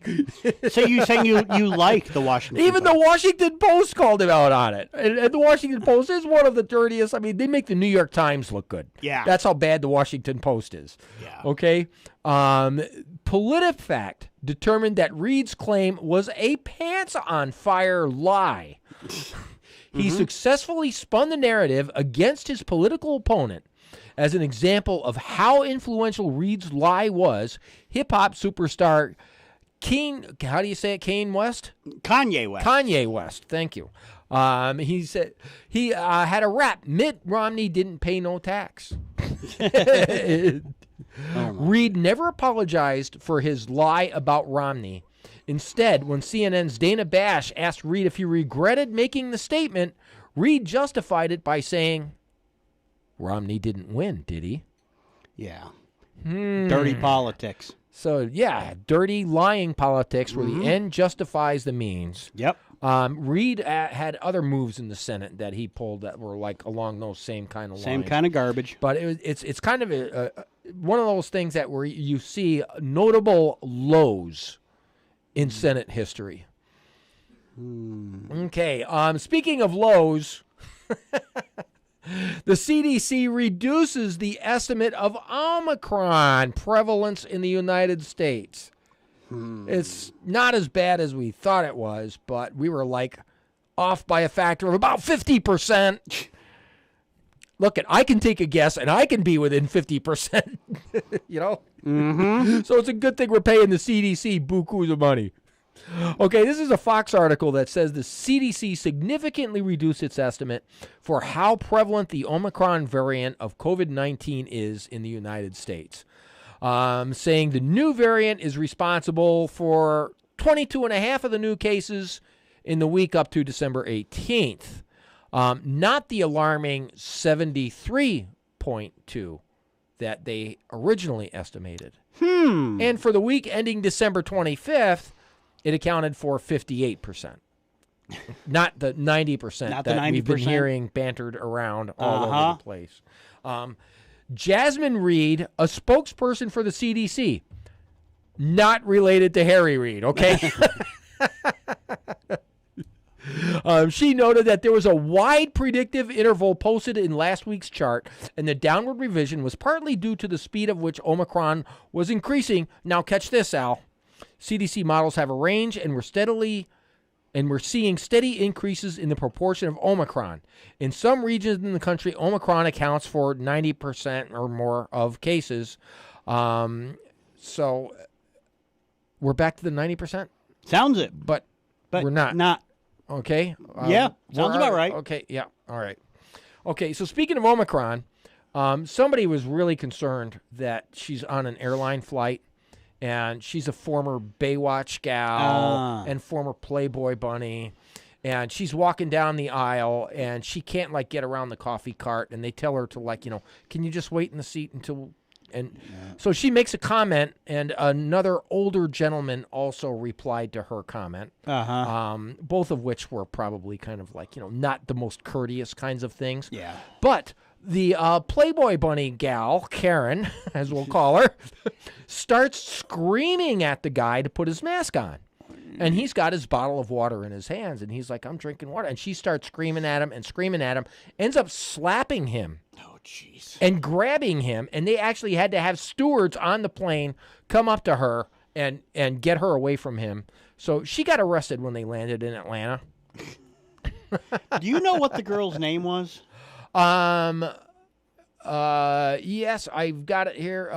So you're saying you like the Washington Post? Even the Washington Post called him out on it. And the Washington Post is one of the dirtiest. I mean, they make the New York Times look good. Yeah. That's how bad the Washington Post is. Yeah. Okay? PolitiFact determined that Reed's claim was a pants-on-fire lie. He successfully spun the narrative against his political opponent. As an example of how influential Reed's lie was, hip-hop superstar how do you say it, Kanye West? Kanye West. Kanye West, thank you. He said he had a rap. Mitt Romney didn't pay no tax. Reed never apologized for his lie about Romney. Instead, when CNN's Dana Bash asked Reed if he regretted making the statement, Reed justified it by saying, Romney didn't win, did he? Yeah. Dirty politics. So, yeah, dirty lying politics where the end justifies the means. Yep. Reed had other moves in the Senate that he pulled that were like along those same kind of lines. Same kind of garbage. But it's kind of one of those things that where you see notable lows in Senate history. Okay. Speaking of lows, the CDC reduces the estimate of Omicron prevalence in the United States. It's not as bad as we thought it was, but we were like off by a factor of about 50%. Look, I can take a guess, and I can be within 50%, you know? So it's a good thing we're paying the CDC bukus of money. Okay, this is a Fox article that says the CDC significantly reduced its estimate for how prevalent the Omicron variant of COVID-19 is in the United States, saying the new variant is responsible for 22.5% of the new cases in the week up to December 18th, not the alarming 73.2% that they originally estimated. And for the week ending December 25th, it accounted for 58%. Not the 90% Not that the 90%. We've been hearing bantered around all over the place. Jasmine Reed, a spokesperson for the CDC, not related to Harry Reid, okay? She noted that there was a wide predictive interval posted in last week's chart, and the downward revision was partly due to the speed of which Omicron was increasing. Now catch this, Al. CDC models have a range, and we're seeing steady increases in the proportion of Omicron. In some regions in the country, Omicron accounts for 90% or more of cases. So we're back to the 90%? Sounds it. But we're not. Okay? Yeah, sounds about right. Okay, yeah, all right. Okay, so speaking of Omicron, somebody was really concerned that she's on an airline flight, and she's a former Baywatch gal and former Playboy bunny, and she's walking down the aisle, and she can't, like, get around the coffee cart, and they tell her to, like, can you just wait in the seat until... And so she makes a comment, and another older gentleman also replied to her comment, both of which were probably kind of like, not the most courteous kinds of things. Yeah. But the Playboy bunny gal, Karen, as we'll call her, starts screaming at the guy to put his mask on. And he's got his bottle of water in his hands, and he's like, I'm drinking water. And she starts screaming at him, ends up slapping him. Oh, jeez. And grabbing him, and they actually had to have stewards on the plane come up to her and get her away from him. So she got arrested when they landed in Atlanta. Do you know what the girl's name was? Yes, I've got it here.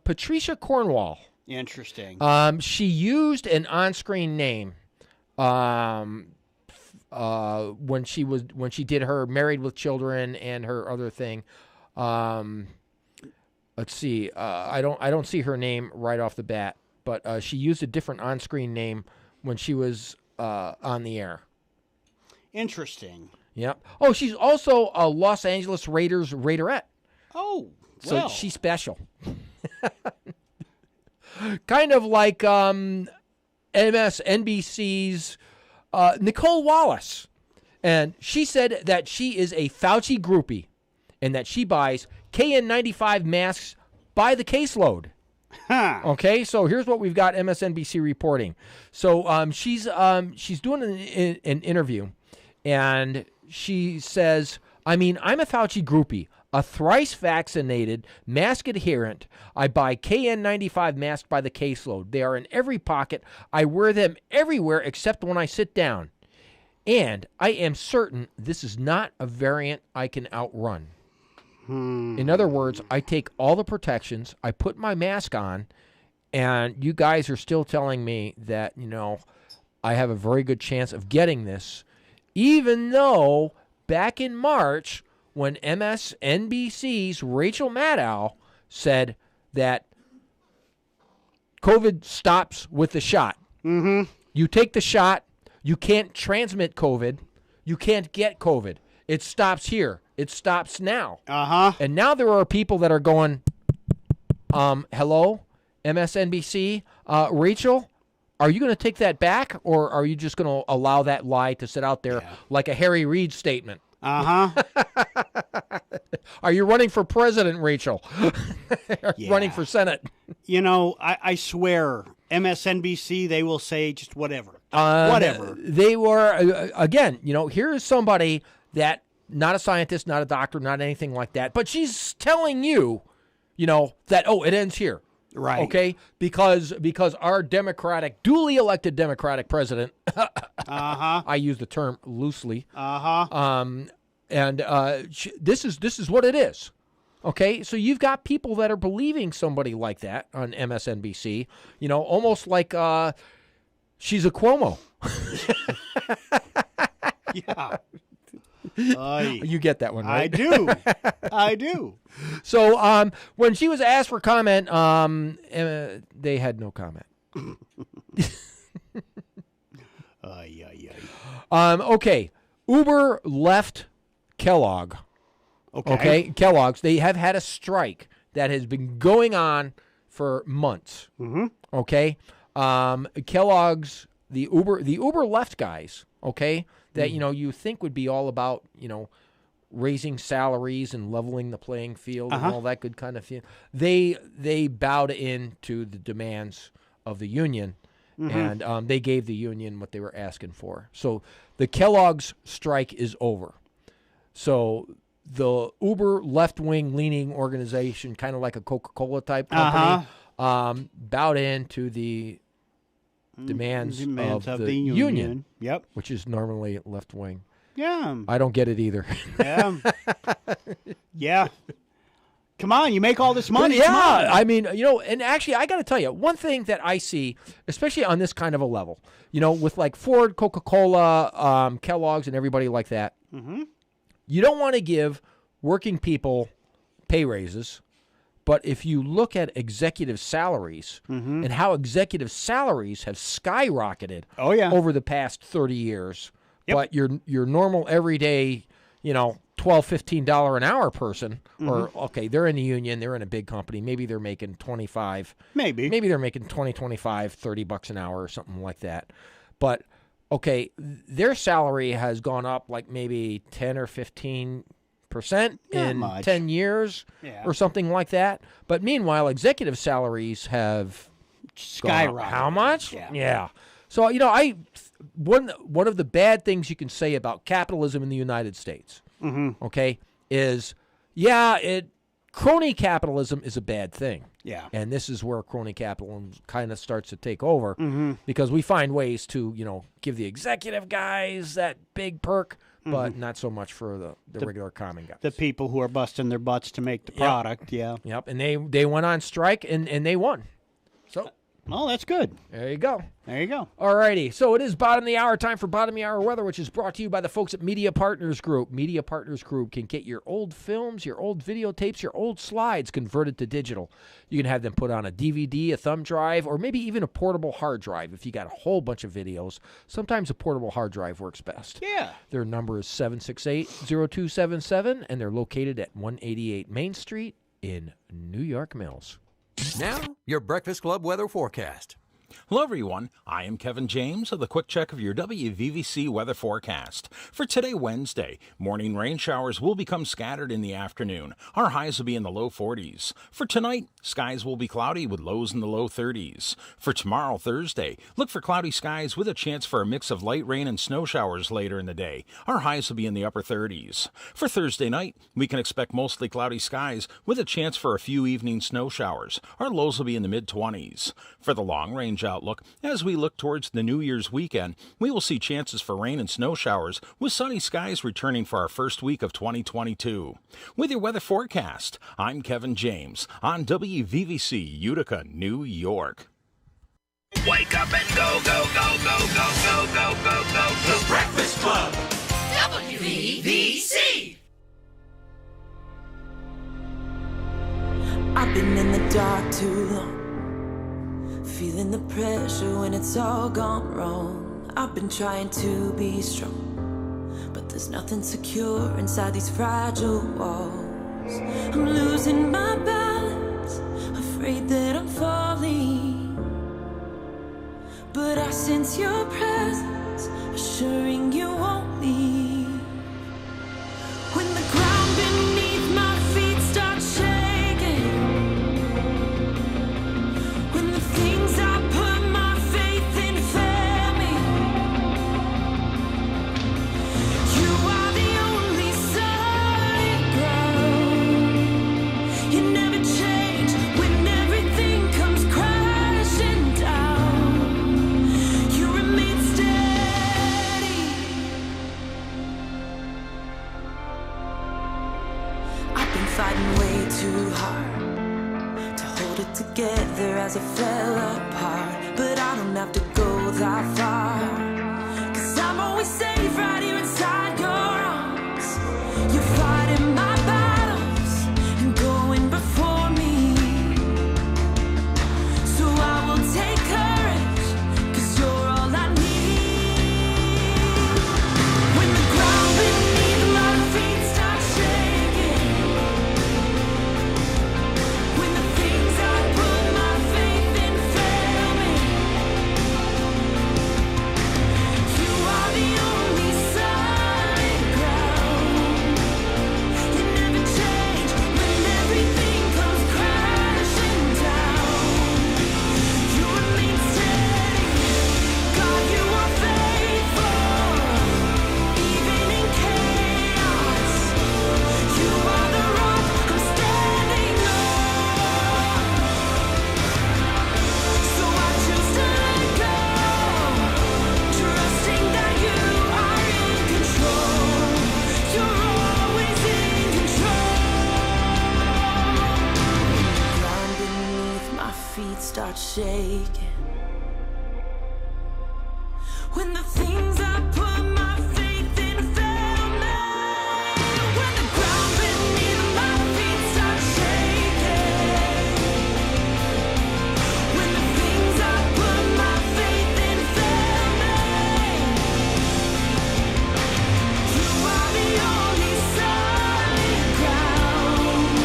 Patricia Cornwall. Interesting. She used an on-screen name when she did her Married with Children and her other thing. Let's see. I don't see her name right off the bat, but she used a different on-screen name when she was on the air. Interesting. Yep. Oh, she's also a Los Angeles Raiders Raiderette. Oh, well. So she's special. Kind of like MSNBC's Nicole Wallace. And she said that she is a Fauci groupie and that she buys KN95 masks by the caseload. Huh. Okay, so here's what we've got MSNBC reporting. So she's doing an interview, and she says, I mean, I'm a Fauci groupie, a thrice vaccinated, mask adherent. I buy KN95 masks by the caseload. They are in every pocket. I wear them everywhere except when I sit down. And I am certain this is not a variant I can outrun. In other words, I take all the protections, I put my mask on, and you guys are still telling me that, I have a very good chance of getting this, even though back in March, when MSNBC's Rachel Maddow said that COVID stops with the shot. Mm-hmm. You take the shot, you can't transmit COVID, you can't get COVID. It stops here. It stops now. Uh-huh. And now there are people that are going, hello, MSNBC, Rachel, are you going to take that back, or are you just going to allow that lie to sit out there like a Harry Reid statement? Uh-huh. Are you running for president, Rachel? Running for Senate? I swear, MSNBC, they will say just whatever. Whatever. They were, again, here is somebody that, not a scientist, not a doctor, not anything like that, but she's telling you, that, it ends here. Right. Okay? Because our duly elected Democratic president, I use the term loosely, this is what it is. Okay? So you've got people that are believing somebody like that on MSNBC, almost like she's a Cuomo. Yeah. You get that one, right? I do. So when she was asked for comment, they had no comment. Okay. Uber left Kellogg. Okay. Kellogg's. They have had a strike that has been going on for months. Mm-hmm. Okay. Kellogg's, the Uber left guys, okay, that, you think would be all about, raising salaries and leveling the playing field and all that good kind of thing. They bowed in to the demands of the union, and they gave the union what they were asking for. So the Kellogg's strike is over. So the Uber left-wing leaning organization, kind of like a Coca-Cola type company, bowed in to the demands of the union. Yep. Which is normally left-wing. Yeah. I don't get it either. Yeah. Yeah. Come on, you make all this money. Yeah. I mean, and actually, I got to tell you, one thing that I see, especially on this kind of a level, with like Ford, Coca-Cola, Kellogg's, and everybody like that, you don't want to give working people pay raises. But if you look at executive salaries and how executive salaries have skyrocketed over the past 30 years, but your normal everyday, $12, $15 an hour person, or, they're in the union, they're in a big company, maybe they're making 25. Maybe they're making 20, 25, $30 an hour or something like that. But, their salary has gone up like maybe 10 or 15% in 10 years or something like that. But meanwhile, executive salaries have skyrocketed. How much? Yeah. So, one of the bad things you can say about capitalism in the United States, is, crony capitalism is a bad thing. Yeah. And this is where crony capitalism kind of starts to take over because we find ways to, give the executive guys that big perk, but not so much for the regular common guys. The people who are busting their butts to make the product, Yep. And they went on strike, and they won. So, well, that's good. There you go. There you go. All righty. So it is bottom of the hour, time for bottom of the hour weather, which is brought to you by the folks at Media Partners Group. Media Partners Group can get your old films, your old videotapes, your old slides converted to digital. You can have them put on a DVD, a thumb drive, or maybe even a portable hard drive if you got a whole bunch of videos. Sometimes a portable hard drive works best. Yeah. Their number is 768-0277, and they're located at 188 Main Street in New York Mills. Now, your Breakfast Club weather forecast. Hello, everyone. I am Kevin James with a quick check of your WVVC weather forecast. For today, Wednesday, morning rain showers will become scattered in the afternoon. Our highs will be in the low 40s. For tonight, skies will be cloudy with lows in the low 30s. For tomorrow, Thursday, look for cloudy skies with a chance for a mix of light rain and snow showers later in the day. Our highs will be in the upper 30s. For Thursday night, we can expect mostly cloudy skies with a chance for a few evening snow showers. Our lows will be in the mid-20s. For the long-range outlook, as we look towards the New Year's weekend, we will see chances for rain and snow showers with sunny skies returning for our first week of 2022. With your weather forecast, I'm Kevin James on WVVC Utica, New York. Wake up and go, go, go, go, go, go, go, go, go. The Breakfast Club. WVVC. I've been in the dark too long, feeling the pressure when it's all gone wrong. I've been trying to be strong, but there's nothing secure inside these fragile walls. I'm losing my balance, afraid that I'm falling, but I sense your presence, assuring you won't leave. When the ground beneath my feet starts shaking, when the things I put my faith in fail me, you are the only solid ground. You never change when everything comes crashing down. You remain steady. I've been fighting way too hard to hold it together as I fell apart, but I don't have to go that far, 'cause I'm always safe right here inside your arms. You're fighting my battles and going before me, so I will take courage, 'cause you're all I need. When the ground beneath my feet starts shaking, when the things I put my faith in fail me, you are the only solid ground. You never change when everything comes crashing down. You remain steady, God, you are faithful, even in chaos. You are the rock I'm standing on, so I choose to let go, trusting that you are in control. You're always in control. Ground beneath my feet start shaking, when the things I put my faith in fail me. When the ground beneath my feet start shaking, when the things I put my faith in fail me, you are the only solid ground.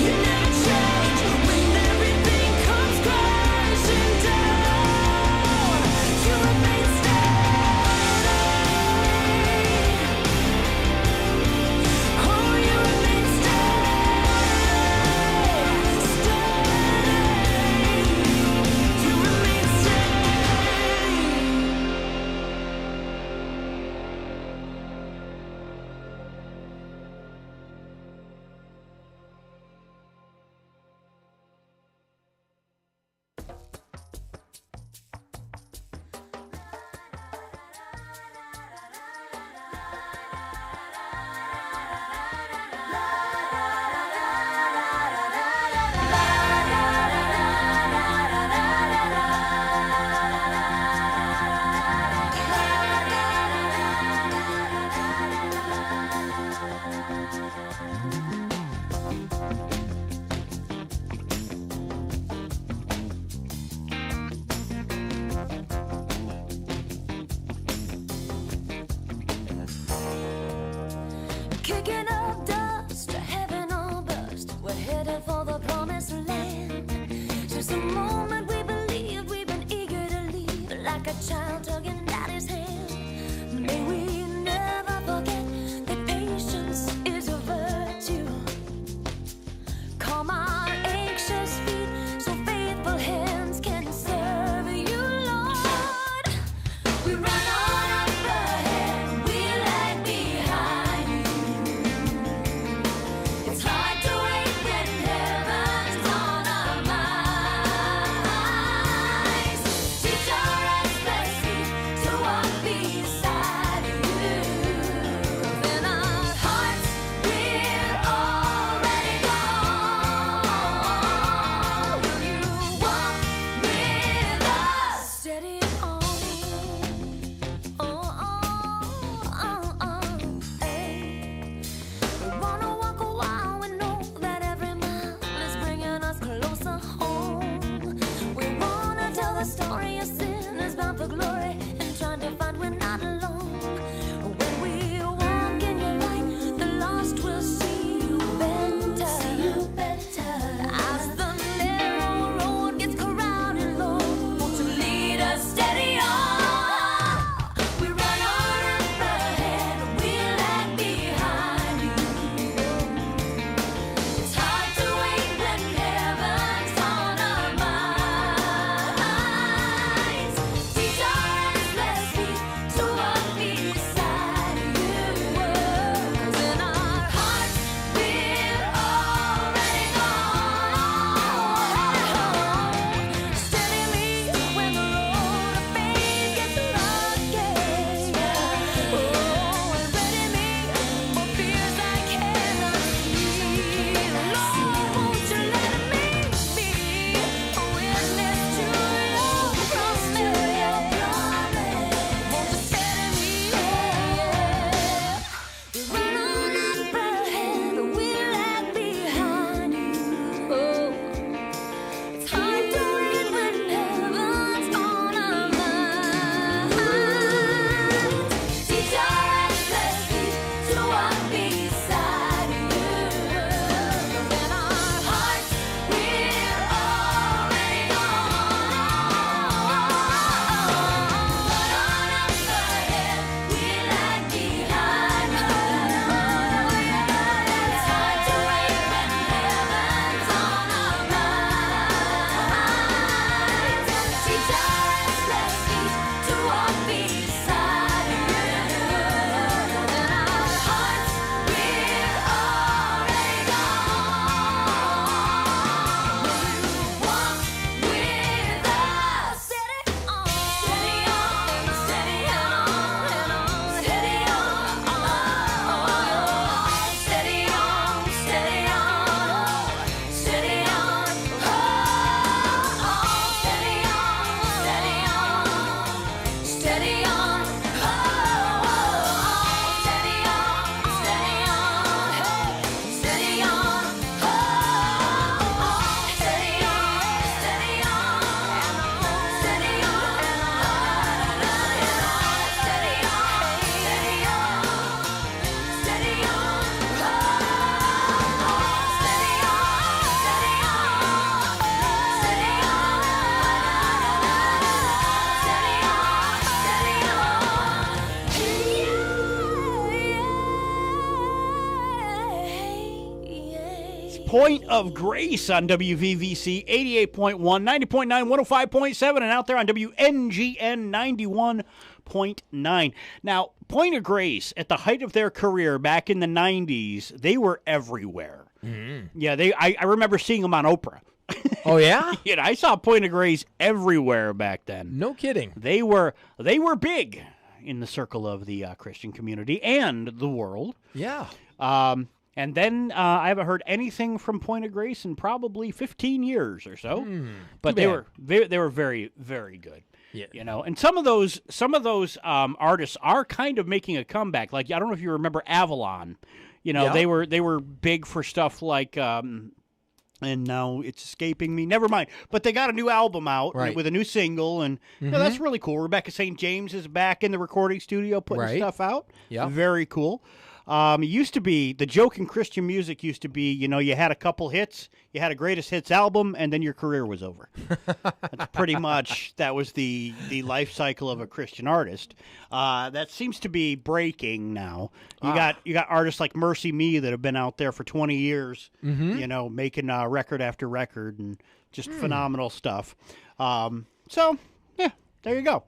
You never change when everything comes crashing down. You remain steady. Oh, you remain steady, steady. You remain steady. Kicking up dust, heaven all burst. We're headed for the promised land. Just a moment we believe we've been child tugging daddy's hand. May we never forget that patience is a virtue. Calm our anxious feet so faithful hands can serve you, Lord. We run on up ahead, we lag behind you. It's hard to wait when heaven's on our minds. Teach our restless feet to walk beside you. In our hearts, we're already gone. Will you walk with us? Steady on. Hey. We wanna walk a while, we know that every mile is bringing us closer home. We wanna tell the story of sin is bound for glory and trying to find we're not alone. When we walk in your light, the lost will see you better. As the narrow road gets crowded, Lord, won't you lead us steady on? We run on up ahead, we lag behind you. It's hard to wait when heaven's on our minds. Teach our restless feet to walk beside you. 'Cause in our hearts we're already gone. Steady me when the road of faith gets rocky. Oh, and ready me for fears I cannot see. Lord, won't you let me be a witness to your promise? Won't you steady me? We run on up ahead, we lag behind you. Oh, it's hard to wait when heaven's on our minds. Teach our restless feet to walk beside you. 'Cause in our hearts we're already gone. Run on up ahead, we lag behind you. It's hard to wait when heaven's on our minds. Teach our restless feet to walk beside you. In our hearts, we're already gone. Will you walk with us? Steady on, steady on, steady on, steady on, steady on, steady on, steady on, steady on, steady on, Point of Grace on WVVC 88.1, 90.9, 105.7, and out there on WNGN 91.9. Now, Point of Grace, at the height of their career back in the 90s, they were everywhere. Mm-hmm. Yeah, I remember seeing them on Oprah. Oh, yeah? Yeah, I saw Point of Grace everywhere back then. No kidding. They were big in the circle of the Christian community and the world. Yeah. And then I haven't heard anything from Point of Grace in probably 15 years or so. But they were very, very good. Yeah. You know, and some of those artists are kind of making a comeback. Like, I don't know if you remember Avalon. You know, they were big for stuff like and now it's escaping me. Never mind. But they got a new album out with a new single, and you know, that's really cool. Rebecca St. James is back in the recording studio putting stuff out. Yeah. Very cool. It used to be, the joke in Christian music used to be, you had a couple hits, you had a greatest hits album, and then your career was over. That's pretty much, that was the life cycle of a Christian artist. That seems to be breaking now. You got artists like Mercy Me that have been out there for 20 years, making record after record and just phenomenal stuff. So, yeah, there you go.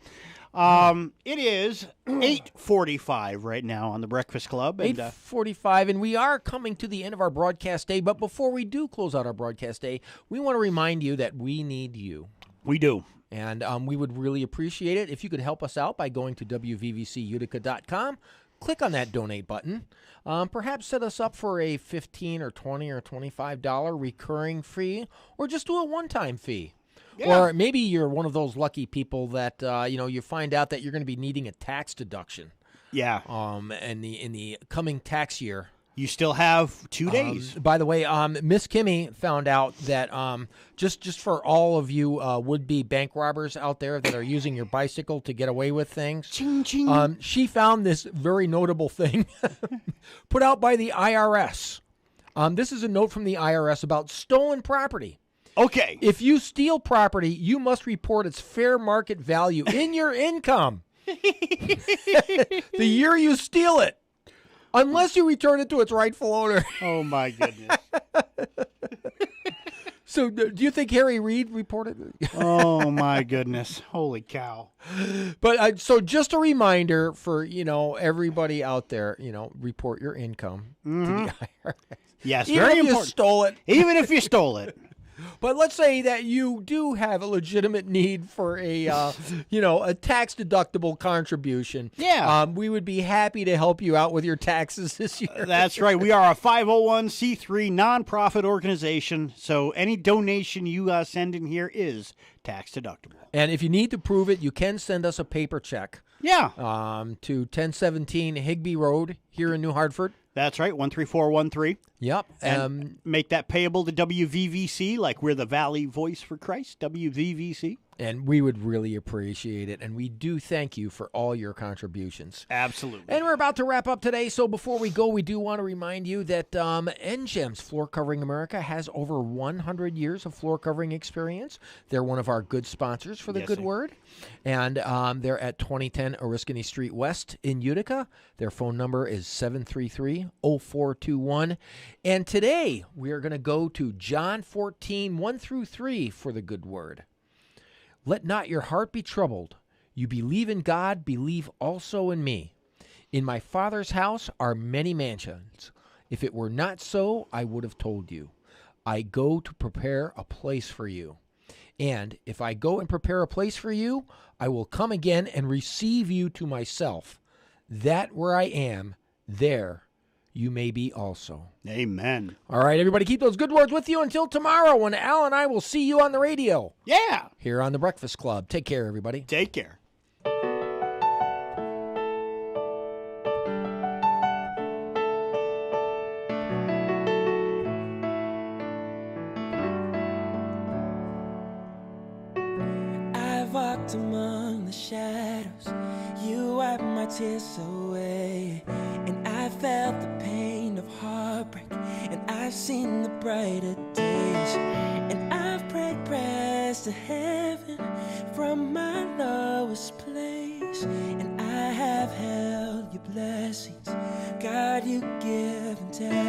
It is 8:45 right now on the Breakfast Club. 8:45, and we are coming to the end of our broadcast day. But before we do close out our broadcast day, we want to remind you that we need you. We do. And we would really appreciate it if you could help us out by going to WVVCutica.com. Click on that donate button. Perhaps set us up for a $15 or $20 or $25 recurring fee, or just do a one-time fee. Yeah. Or maybe you're one of those lucky people that you find out that you're going to be needing a tax deduction. Yeah. In the coming tax year. You still have 2 days. By the way, Miss Kimmy found out that just for all of you would-be bank robbers out there that are using your bicycle to get away with things, ching, ching. She found this very notable thing put out by the IRS. This is a note from the IRS about stolen property. Okay. If you steal property, you must report its fair market value in your income the year you steal it, unless you return it to its rightful owner. Oh, my goodness. So do you think Harry Reid reported it? Oh, my goodness. Holy cow. But so just a reminder for, everybody out there, report your income to the IRS. Yes, even very if important. You stole it. Even if you stole it. But let's say that you do have a legitimate need for a tax deductible contribution. Yeah. We would be happy to help you out with your taxes this year. That's right. We are a 501c3 nonprofit organization, so any donation you send in here is tax deductible. And if you need to prove it, you can send us a paper check. Yeah. To 1017 Higbee Road here in New Hartford. That's right, 13413. Yep. And make that payable to WVVC, like we're the Valley Voice for Christ, WVVC. And we would really appreciate it. And we do thank you for all your contributions. Absolutely. And we're about to wrap up today. So before we go, we do want to remind you that NGEMS Floor Covering America has over 100 years of floor covering experience. They're one of our good sponsors for the Good Word. And they're at 2010 Oriskany Street West in Utica. Their phone number is 733-0421. And today we are going to go to John 14, 1 through 3 for the Good Word. Let not your heart be troubled. You believe in God, believe also in me. In my Father's house are many mansions. If it were not so, I would have told you. I go to prepare a place for you. And if I go and prepare a place for you, I will come again and receive you to myself, that where I am, there you may be also. Amen. All right, everybody, keep those good words with you until tomorrow when Al and I will see you on the radio. Yeah. Here on The Breakfast Club. Take care, everybody. Take care. I've walked among the shadows. You wiped my tears away. And I felt the pain of heartbreak, and I've seen the brighter days, and I've prayed prayers to heaven from my lowest place, and I have held your blessings, God, you give and take.